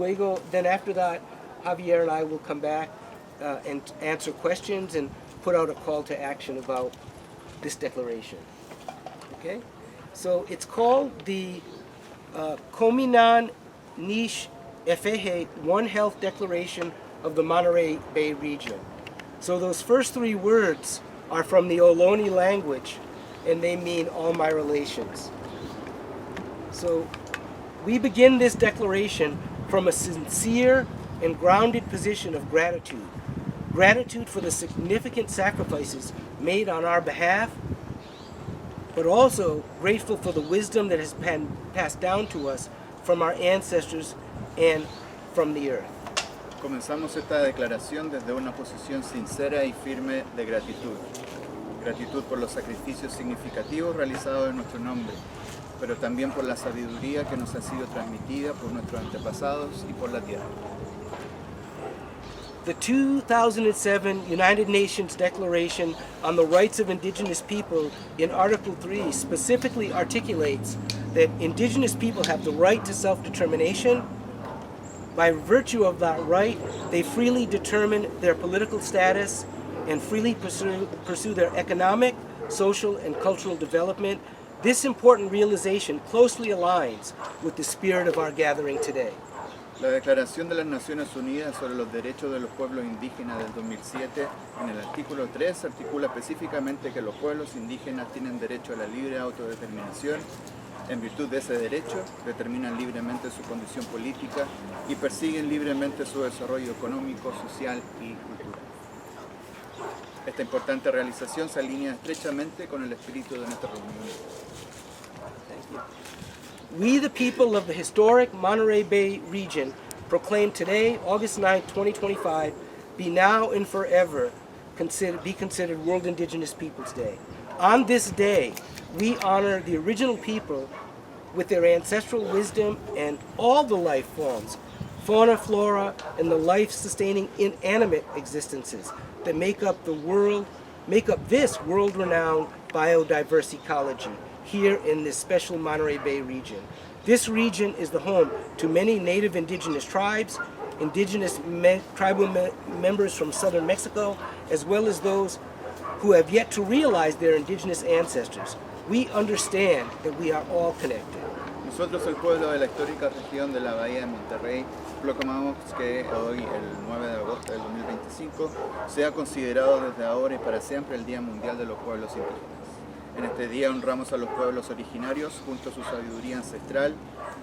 after that, Javier and I will come back and answer questions and put out a call to action about this declaration. Okay? So it's called the Kominan nish efexe One Health Declaration of the Monterey Bay region. So those first 3 words are from the Ohlone language, and they mean all my relations. So we begin this declaration from a sincere and grounded position of gratitude. Gratitude for the significant sacrifices made on our behalf, but also grateful for the wisdom that has been passed down to us from our ancestors and from the earth. Comenzamos esta declaración desde una posición sincera y firme de gratitud. Gratitud por los sacrificios significativos realizados en nuestro nombre. pero también por la sabiduría que nos ha sido transmitida por nuestros antepasados y por la tierra. The 2007 United Nations Declaration on the Rights of Indigenous People in Article 3 specifically articulates that Indigenous people have the right to self-determination. By virtue of that right, they freely determine their political status and freely pursue their economic, social, and cultural development. This important realization closely aligns with the spirit of our gathering today. La Declaración de las Naciones Unidas sobre los Derechos de los Pueblos Indígenas del 2007, en el artículo 3, articula específicamente que los pueblos indígenas tienen derecho a la libre autodeterminación. En virtud de ese derecho, determinan libremente su condición política y persiguen libremente su desarrollo económico, social y cultural. Esta importante realización se alinea estrechamente con el espíritu de nuestra reunión. We, the people of the historic Monterey Bay region, proclaim today, August 9, 2025, be now and forever be considered World Indigenous Peoples Day. On this day, we honor the original people with their ancestral wisdom and all the life forms, fauna, flora, and the life-sustaining inanimate existences that make up this world-renowned biodiverse ecology here in this special Monterey Bay region. This region is the home to many native indigenous tribes, indigenous tribal members from southern Mexico, as well as those who have yet to realize their indigenous ancestors. We understand that we are all connected. Nosotros, el pueblo de la histórica región de la Bahía de Monterrey, proclamamos que hoy, el 9 de agosto del 2025, sea considerado desde ahora y para siempre el Día Mundial de los Pueblos Indígenas. En este día honramos a los pueblos originarios junto a su sabiduría ancestral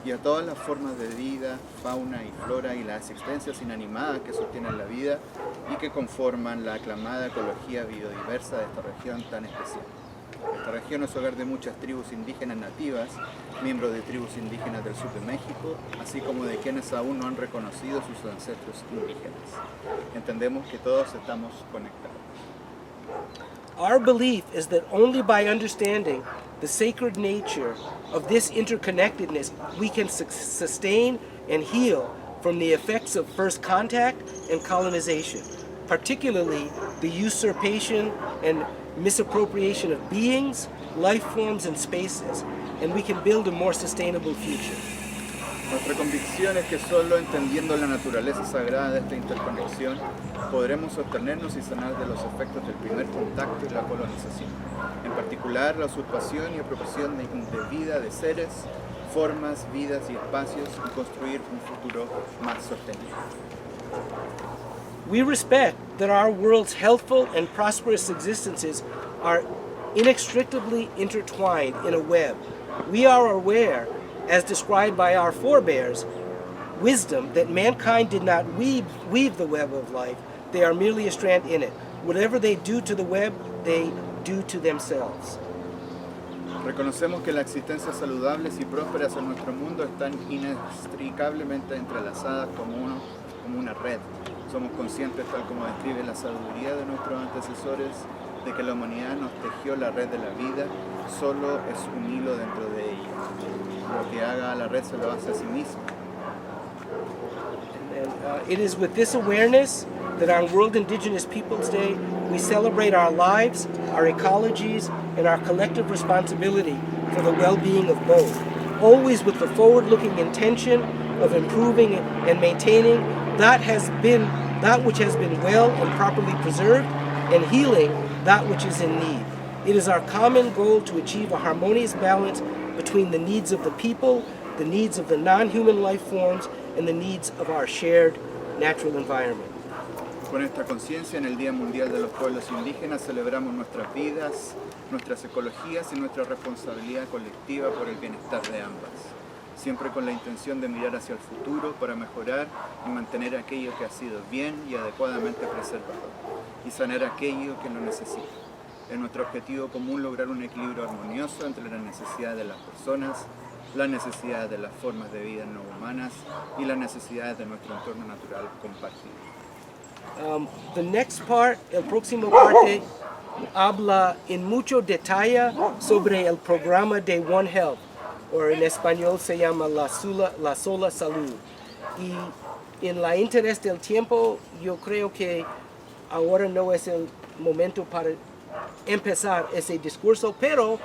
y a todas las formas de vida, fauna y flora y las existencias inanimadas que sostienen la vida y que conforman la aclamada ecología biodiversa de esta región tan especial. Esta región es hogar de muchas tribus indígenas nativas, miembros de tribus indígenas del sur de México, así como de quienes aún no han reconocido sus ancestros indígenas. Entendemos que todos estamos conectados. Our belief is that only by understanding the sacred nature of this interconnectedness, we can sustain and heal from the effects of first contact and colonization, particularly the usurpation and misappropriation of beings, life forms, and spaces, and we can build a more sustainable future. Nuestra convicción es que solo entendiendo la naturaleza sagrada de esta interconexión podremos sostenernos y sanar de los efectos del primer contacto y la colonización, en particular la usurpación y apropiación indebida de seres, formas, vidas y espacios y construir un futuro más sostenible. We respect that our world's healthful and prosperous existences are inextricably intertwined in a web. We are aware, as described by our forebears, wisdom that mankind did not weave the web of life, they are merely a strand in it. Whatever they do to the web, they do to themselves. Reconocemos que las existencias saludables y prósperas en nuestro mundo están inextricablemente entrelazadas como una red. Somos conscientes, tal como describe la sabiduría de nuestros antecesores, de que la humanidad nos tejió la red de la vida, solo es un hilo dentro de ella. Lo que haga a la red se lo hace a sí mismo. And it is with this awareness that on World Indigenous Peoples Day, we celebrate our lives, our ecologies, and our collective responsibility for the well-being of both, always with the forward-looking intention of improving and maintaining that which has been well and properly preserved, and healing that which is in need. It is our common goal to achieve a harmonious balance between the needs of the people, the needs of the non-human life forms, and the needs of our shared natural environment. Con esta conciencia, en el Día Mundial de los Pueblos Indígenas celebramos nuestras vidas, nuestras ecologías y nuestra responsabilidad colectiva por el bienestar de ambas, siempre con la intención de mirar hacia el futuro para mejorar y mantener aquello que ha sido bien y adecuadamente preservado, y sanar aquello que lo necesita. Es nuestro objetivo común lograr un equilibrio armonioso entre las necesidades de las personas, las necesidades de las formas de vida no humanas y las necesidades de nuestro entorno natural compartido. The next part, el próximo parte, habla en mucho detalle sobre el programa de One Health, o en español se llama la sola salud. Y en la interés del tiempo, yo creo que ahora no es el momento para empezar ese discurso, pero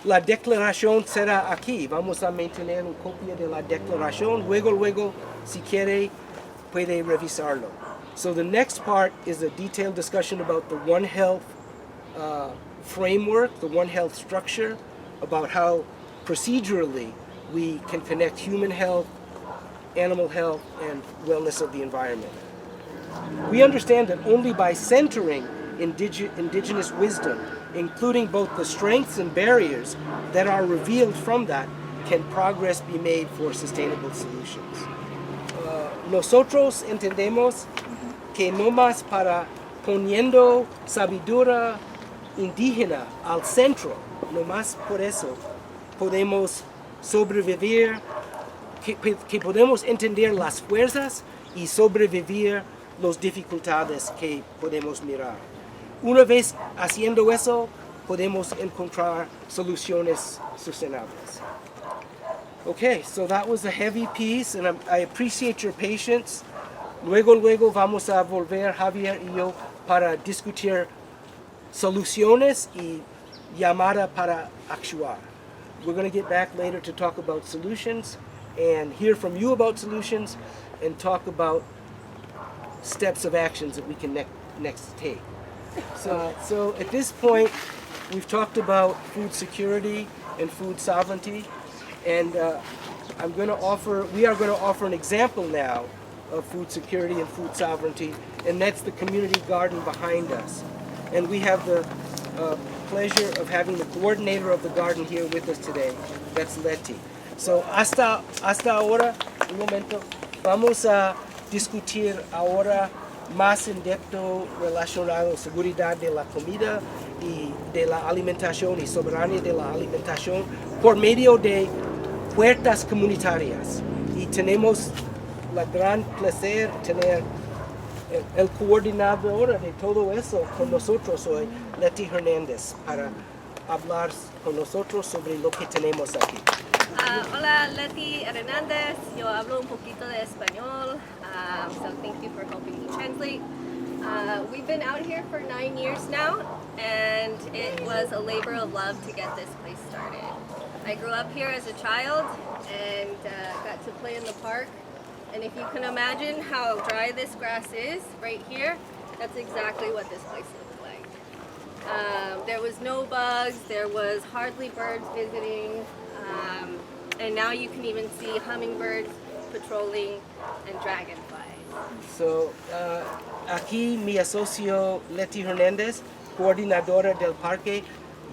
la declaración será aquí. Vamos a mantener una copia de la declaración. Luego, si quiere, puede revisarlo. So the next part is a detailed discussion about the One Health framework, the One Health structure, about how procedurally we can connect human health, animal health, and wellness of the environment. We understand that only by centering indigenous wisdom, including both the strengths and barriers that are revealed from that, can progress be made for sustainable solutions. Nosotros entendemos que no más para poniendo sabiduría indígena al centro, no más por eso podemos sobrevivir, que podemos entender las fuerzas y sobrevivir las dificultades que podemos mirar. Una vez haciendo eso, podemos encontrar soluciones sostenibles. Okay, so that was a heavy piece, and I appreciate your patience. Luego vamos a volver, Javier y yo, para discutir soluciones y llamada para actuar. We're going to get back later to talk about solutions and hear from you about solutions and talk about steps of actions that we can next take. So at this point, we've talked about food security and food sovereignty, and we are going to offer an example now of food security and food sovereignty, and that's the community garden behind us. And we have the pleasure of having the coordinator of the garden here with us today. That's Leti. So hasta ahora, un momento, vamos a discutir ahora más en depth relacionado a seguridad de la comida y de la alimentación y soberanía de la alimentación por medio de puertas comunitarias. Y tenemos la gran placer tener el coordinador de todo eso con nosotros hoy, Leti Hernández, para hablar con nosotros sobre lo que tenemos aquí. Hola, Leti Hernández. Yo hablo un poquito de español, so thank you for helping me translate. We've been out here for 9 years now, and it was a labor of love to get this place started. I grew up here as a child and got to play in the park. And if you can imagine how dry this grass is right here, that's exactly what this place looked like. There was no bugs, there was hardly birds visiting, and now you can even see hummingbirds patrolling and dragonflies. So, aquí mi asocio Leti Hernández, coordinadora del parque,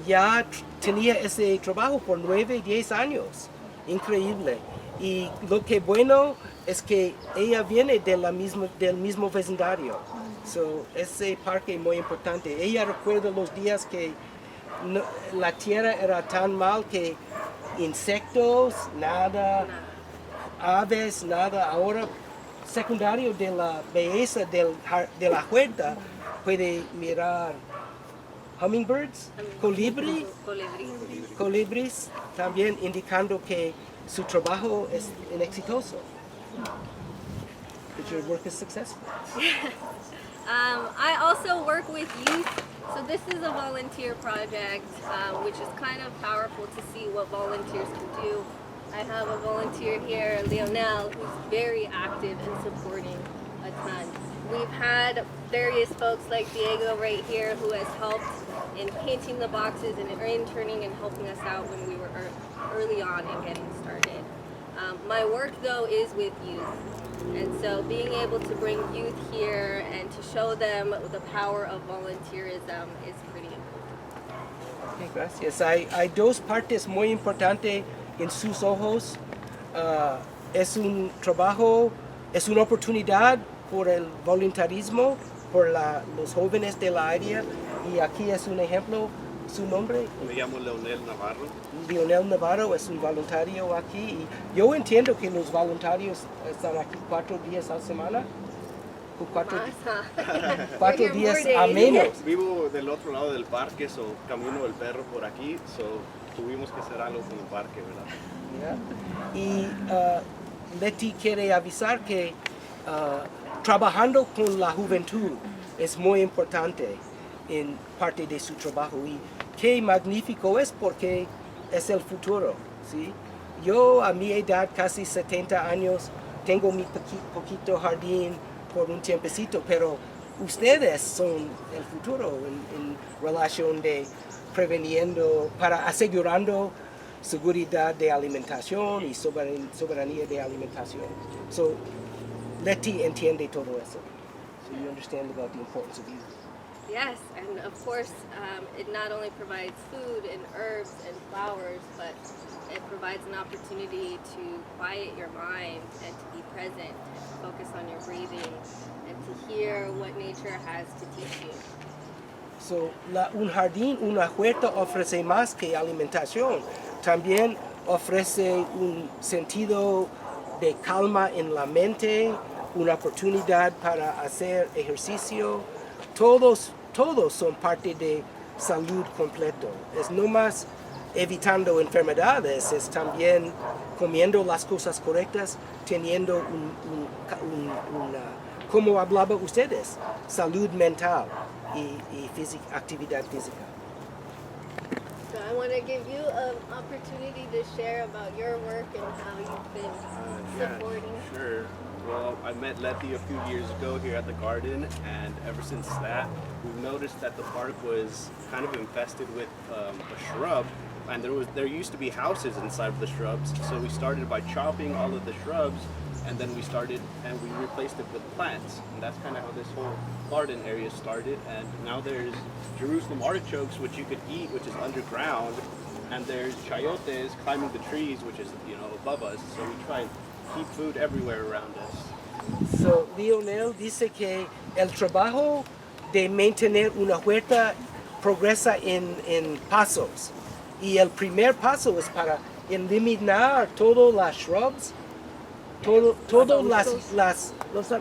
ya tenía ese trabajo por 9-10 años. Increíble. Y lo que bueno es que ella viene del mismo vecindario. So, ese parque es muy importante. Ella recuerda los días que la tierra era tan mal que insectos, nada, aves, nada. Ahora, secundario de la belleza de la huerta, puede mirar hummingbirds, colibris, también indicando que su trabajo es exitoso. That your work is successful. I also work with youth, so this is a volunteer project, which is kind of powerful to see what volunteers can do. I have a volunteer here, Leonel, who's very active in supporting a ton. We've had various folks like Diego right here who has helped in painting the boxes and interning and helping us out when we were early on in getting started. My work though is with youth, and so being able to bring youth here and to show them the power of volunteerism is pretty important. Okay, gracias. Hay dos partes muy importantes en sus ojos. Es un trabajo, es una oportunidad por el voluntarismo, por los jóvenes de la área, y aquí es un ejemplo. ¿Su nombre? Me llamo Leonel Navarro. Leonel Navarro es un voluntario aquí. Y yo entiendo que los voluntarios están aquí 4 días a la semana. 4 We're here more días days. a menos. Vivo del otro lado del parque, so camino el perro por aquí, so tuvimos que hacer algo con el parque, ¿verdad? ¿Ya? Y Leti quiere avisar que trabajando con la juventud es muy importante en parte de su trabajo y qué magnífico es porque es el futuro, ¿sí? Yo a mi edad, casi 70 años, tengo mi poquito jardín por un tiempecito, pero ustedes son el futuro en relación de preveniendo, para asegurando seguridad de alimentación y soberanía de alimentación. So, Leti entiende todo eso. So you understand about the importance of youth. Yes, and of course, it not only provides food and herbs and flowers, but it provides an opportunity to quiet your mind and to be present, to focus on your breathing, and to hear what nature has to teach you. So, un jardín, una huerta ofrece más que alimentación. También ofrece un sentido de calma en la mente, una oportunidad para hacer ejercicio. Todos son parte de salud completo. Es no más evitando enfermedades, es también comiendo las cosas correctas, teniendo como hablaba ustedes, salud mental y actividad física. So I want to give you an opportunity to share about your work and how you've been supporting. Sure. Well, I met Leti a few years ago here at the garden, and ever since that, we've noticed that the park was kind of infested with a shrub, and there used to be houses inside of the shrubs. So we started by chopping all of the shrubs, and then we replaced it with plants, and that's kind of how this whole garden area started. And now there's Jerusalem artichokes, which you could eat, which is underground, and there's chayotes climbing the trees, which is above us. So we try and keep food everywhere around us. So, Lionel dice que el trabajo de mantener una huerta progresa en pasos. Y el primer paso es para eliminar todas las shrubs, todos los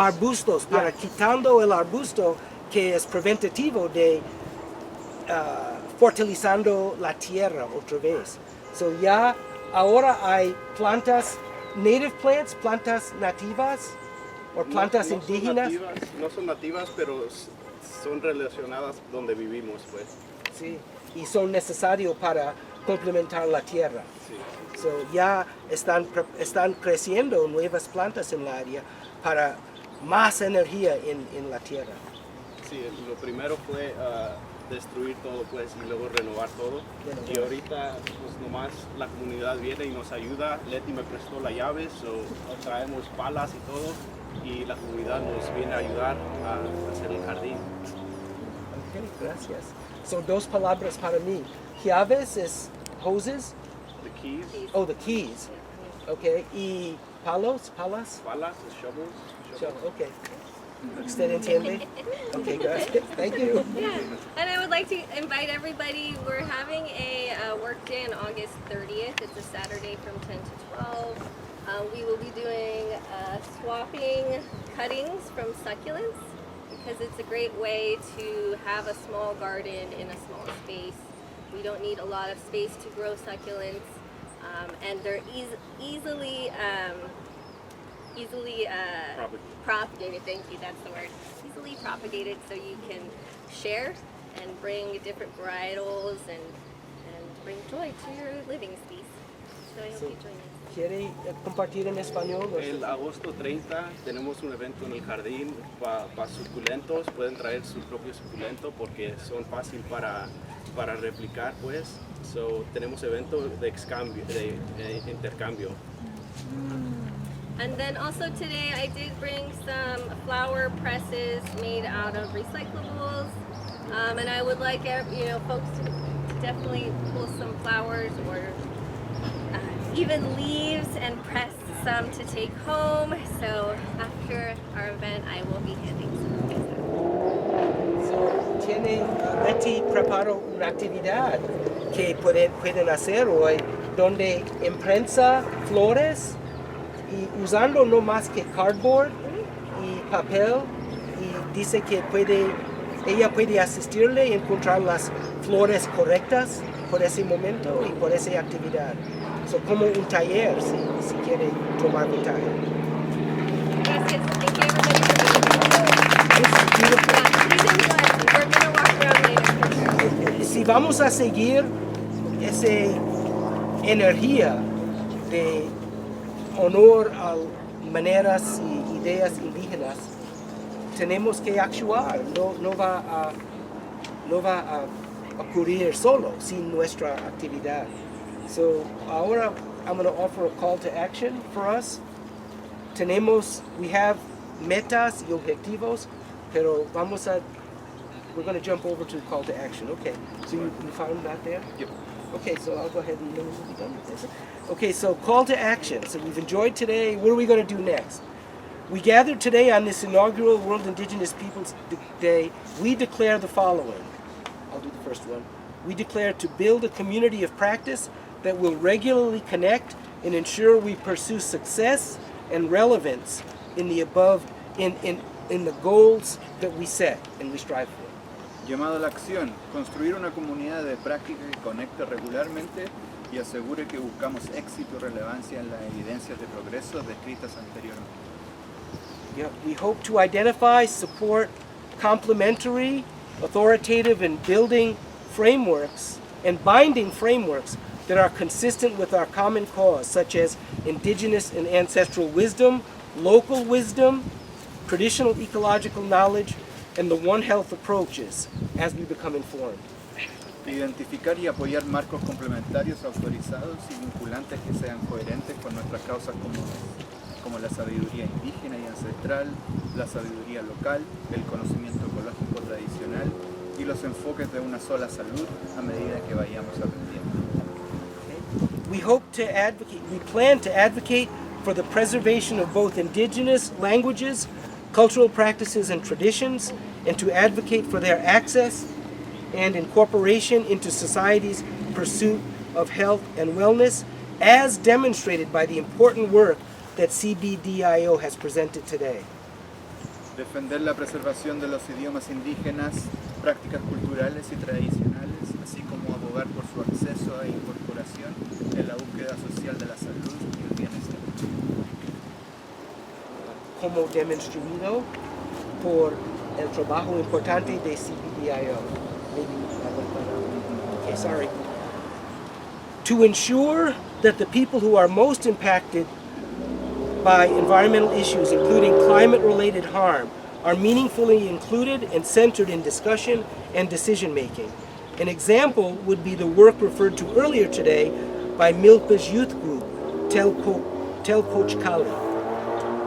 arbustos, para quitando el arbusto que es preventivo de fertilizando la tierra otra vez. So ya ahora hay plantas, native plants, plantas nativas o plantas indígenas. No son nativas, pero son relacionadas donde vivimos, pues. Sí, y son necesarios para complementar la tierra. Sí. So ya están creciendo nuevas plantas en la área para más energía en la tierra. Sí, lo primero fue destruir todo, pues, y luego renovar todo. Y ahorita, pues, nomás la comunidad viene y nos ayuda. Leti me prestó las llaves, traemos palas y todo, y la comunidad nos viene a ayudar a hacer el jardín. Ok, gracias. Son dos palabras para mí. Llaves es hoses. The keys. Oh, the keys. Okay, y palas. Palas, shovels. Okay. ¿Usted entiende? Okay, gracias. Thank you. Yeah, and I would like to invite everybody. We're having a work day on August 30th. It's a Saturday from 10 to 12. We will be doing swapping cuttings from succulents because it's a great way to have a small garden in a small space. We don't need a lot of space to grow succulents, and they're easily propagated. Thank you, that's the word. Easily propagated, so you can share and bring different varietals and bring joy to your living space. So I hope you join us. ¿Quiere compartir en español? El agosto 30 tenemos un evento en el jardín para suculentos. Pueden traer su propio suculento porque son fácil para replicar, pues. So, tenemos evento de intercambio. And then also today I did bring some flower presses made out of recyclables, and I would like folks to definitely pull some flowers or even leaves and press some to take home. So after our event I will be handing some of these out. So, Leti preparó una actividad que pueden hacer hoy donde imprensa flores y usando no más que cardboard y papel, y dice que ella puede asistirle y encontrar las flores correctas por ese momento y por esa actividad. So, como un taller si quiere tomar ventaja. Gracias. Thank you everybody for being here. We're going to walk around later. Si vamos a seguir esa energía de honor a maneras y ideas indígenas, tenemos que actuar. No va a ocurrir solo sin nuestra actividad. So ahora I'm going to offer a call to action for us. We have metas y objetivos, pero we're going to jump over to the call to action. Okay, so you found that there? Yep. Okay, so I'll go ahead and then we'll be done with this. Okay, so call to action. So we've enjoyed today. What are we going to do next? We gathered today on this inaugural World Indigenous Peoples Day. We declare the following. I'll do the first one. We declare to build a community of practice that will regularly connect and ensure we pursue success and relevance in the goals that we set and we strive for. Llamado a la acción, construir una comunidad de práctica que conecte regularmente y asegure que buscamos éxito y relevancia en las evidencias de progreso descritas anteriormente. Yeah, we hope to identify, support complementary, authoritative, and building frameworks and binding frameworks that are consistent with our common cause, such as indigenous and ancestral wisdom, local wisdom, traditional ecological knowledge, and the One Health approaches as we become informed. Identificar y apoyar marcos complementarios autorizados y vinculantes que sean coherentes con nuestras causas comunes, como la sabiduría indígena y ancestral, la sabiduría local, el conocimiento ecológico tradicional y los enfoques de una sola salud a medida que vayamos aprendiendo. We plan to advocate for the preservation of both indigenous languages, cultural practices and traditions, and to advocate for their access and incorporation into society's pursuit of health and wellness, as demonstrated by the important work that CBDIO has presented today. Defender la preservación de los idiomas indígenas, prácticas culturales y tradicionales, así como abogar por su acceso e incorporación en la búsqueda social de la salud y el bienestar. Como demonstrado por el trabajo importante de CBDIO. Okay, sorry. To ensure that the people who are most impacted by environmental issues, including climate-related harm, are meaningfully included and centered in discussion and decision-making. An example would be the work referred to earlier today by MILPA's youth group, Telpochcali.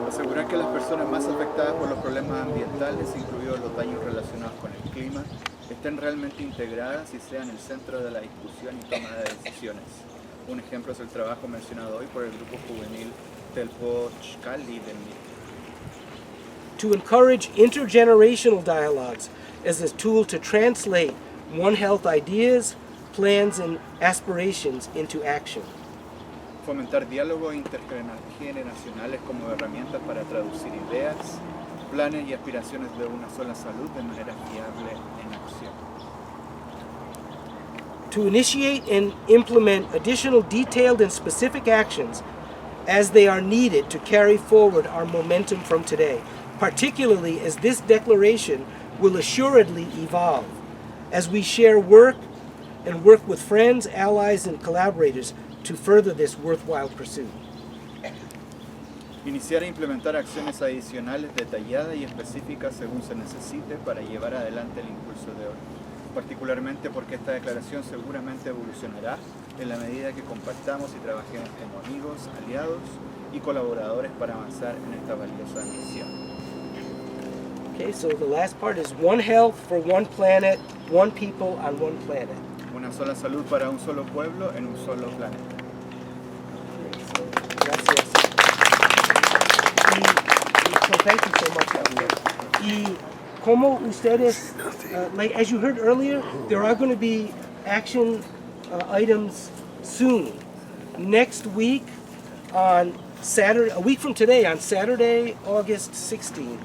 Asegurar que las personas más afectadas por los problemas ambientales, incluidos los daños relacionados con el clima, estén realmente integradas y sean el centro de la discusión y toma de decisiones. Un ejemplo es el trabajo mencionado hoy por el grupo juvenil Telpochcali del MILPA. To encourage intergenerational dialogues as a tool to translate One Health ideas, plans, and aspirations into action. Fomentar diálogos intergeneracionales como herramientas para traducir ideas, planes y aspiraciones de una sola salud de manera fiable en acción. To initiate and implement additional detailed and specific actions as they are needed to carry forward our momentum from today, particularly as this declaration will assuredly evolve as we share work and work with friends, allies, and collaborators to further this worthwhile pursuit. Iniciar e implementar acciones adicionales detalladas y específicas según se necesite para llevar adelante el impulso de hoy, particularmente porque esta declaración seguramente evolucionará en la medida que compartamos y trabajemos como amigos, aliados y colaboradores para avanzar en esta valiosa misión. Okay, so the last part is one health for one planet, one people on one planet. Una sola salud para un solo pueblo en un solo planeta. Gracias. So thank you so much, Javier. Y como ustedes, like as you heard earlier, there are going to be action items soon. Next week on Saturday, a week from today, on Saturday, August 16th,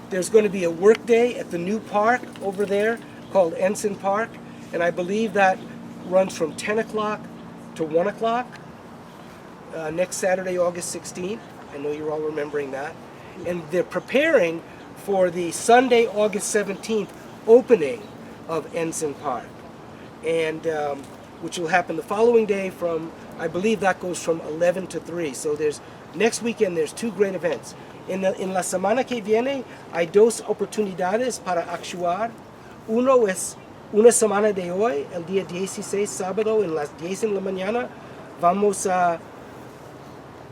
there's going to be a work day at the new park over there called Ensign Park, and I believe that runs from 10 o'clock to 1 o'clock next Saturday, August 16th. I know you're all remembering that. And they're preparing for the Sunday, August 17th opening of Ensign Park, and which will happen the following day from, I believe that goes from 11 to 3. So next weekend there's 2 great events. En la semana que viene hay 2 oportunidades para actuar. Uno es una semana de hoy, el día 16, sábado, en las 10 en la mañana, vamos a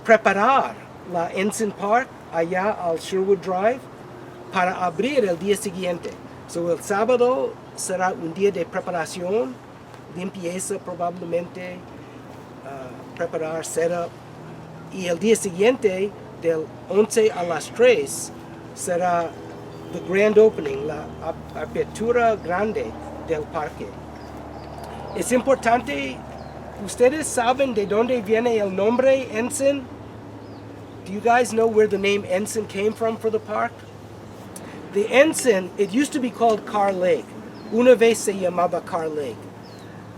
preparar la Ensign Park allá al Sherwood Drive para abrir el día siguiente. So el sábado será un día de preparación, limpieza probablemente, preparar, setup. Y el día siguiente, del 11 a las 3, será the grand opening, la apertura grande del parque. Es importante, ¿ustedes saben de dónde viene el nombre Ensign? Do you guys know where the name Ensign came from for the park? The Ensign, it used to be called Carr Lake. Una vez se llamaba Carr Lake.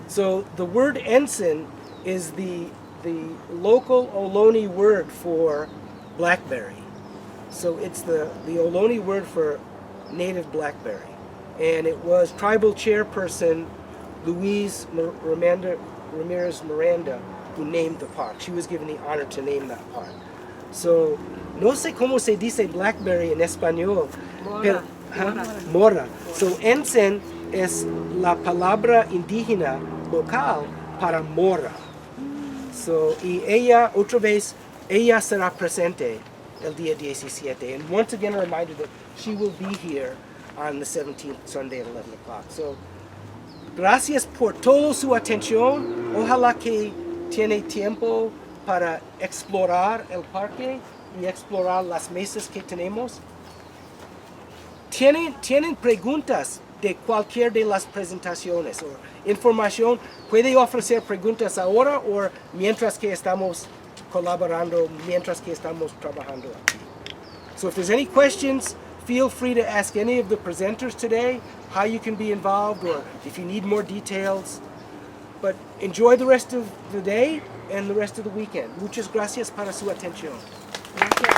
So the word Ensign is the local Ohlone word for blackberry. So it's the Ohlone word for native blackberry. And it was tribal chairperson Louise Ramirez Miranda who named the park. She was given the honor to name that park. So, no sé cómo se dice blackberry en español. Mora. Mora. So, Ensign es la palabra indígena local para mora. So, y ella, otra vez, ella será presente el día 17. And once again, a reminder that she will be here on the 17th, Sunday at 11 o'clock. So, gracias por toda su atención. Ojalá que tiene tiempo para explorar el parque y explorar las mesas que tenemos. ¿Tienen preguntas de cualquier de las presentaciones o información? Puede ofrecer preguntas ahora o mientras que estamos colaborando, mientras que estamos trabajando aquí. So if there's any questions, feel free to ask any of the presenters today how you can be involved or if you need more details. But enjoy the rest of the day and the rest of the weekend. Muchas gracias para su atención. Gracias.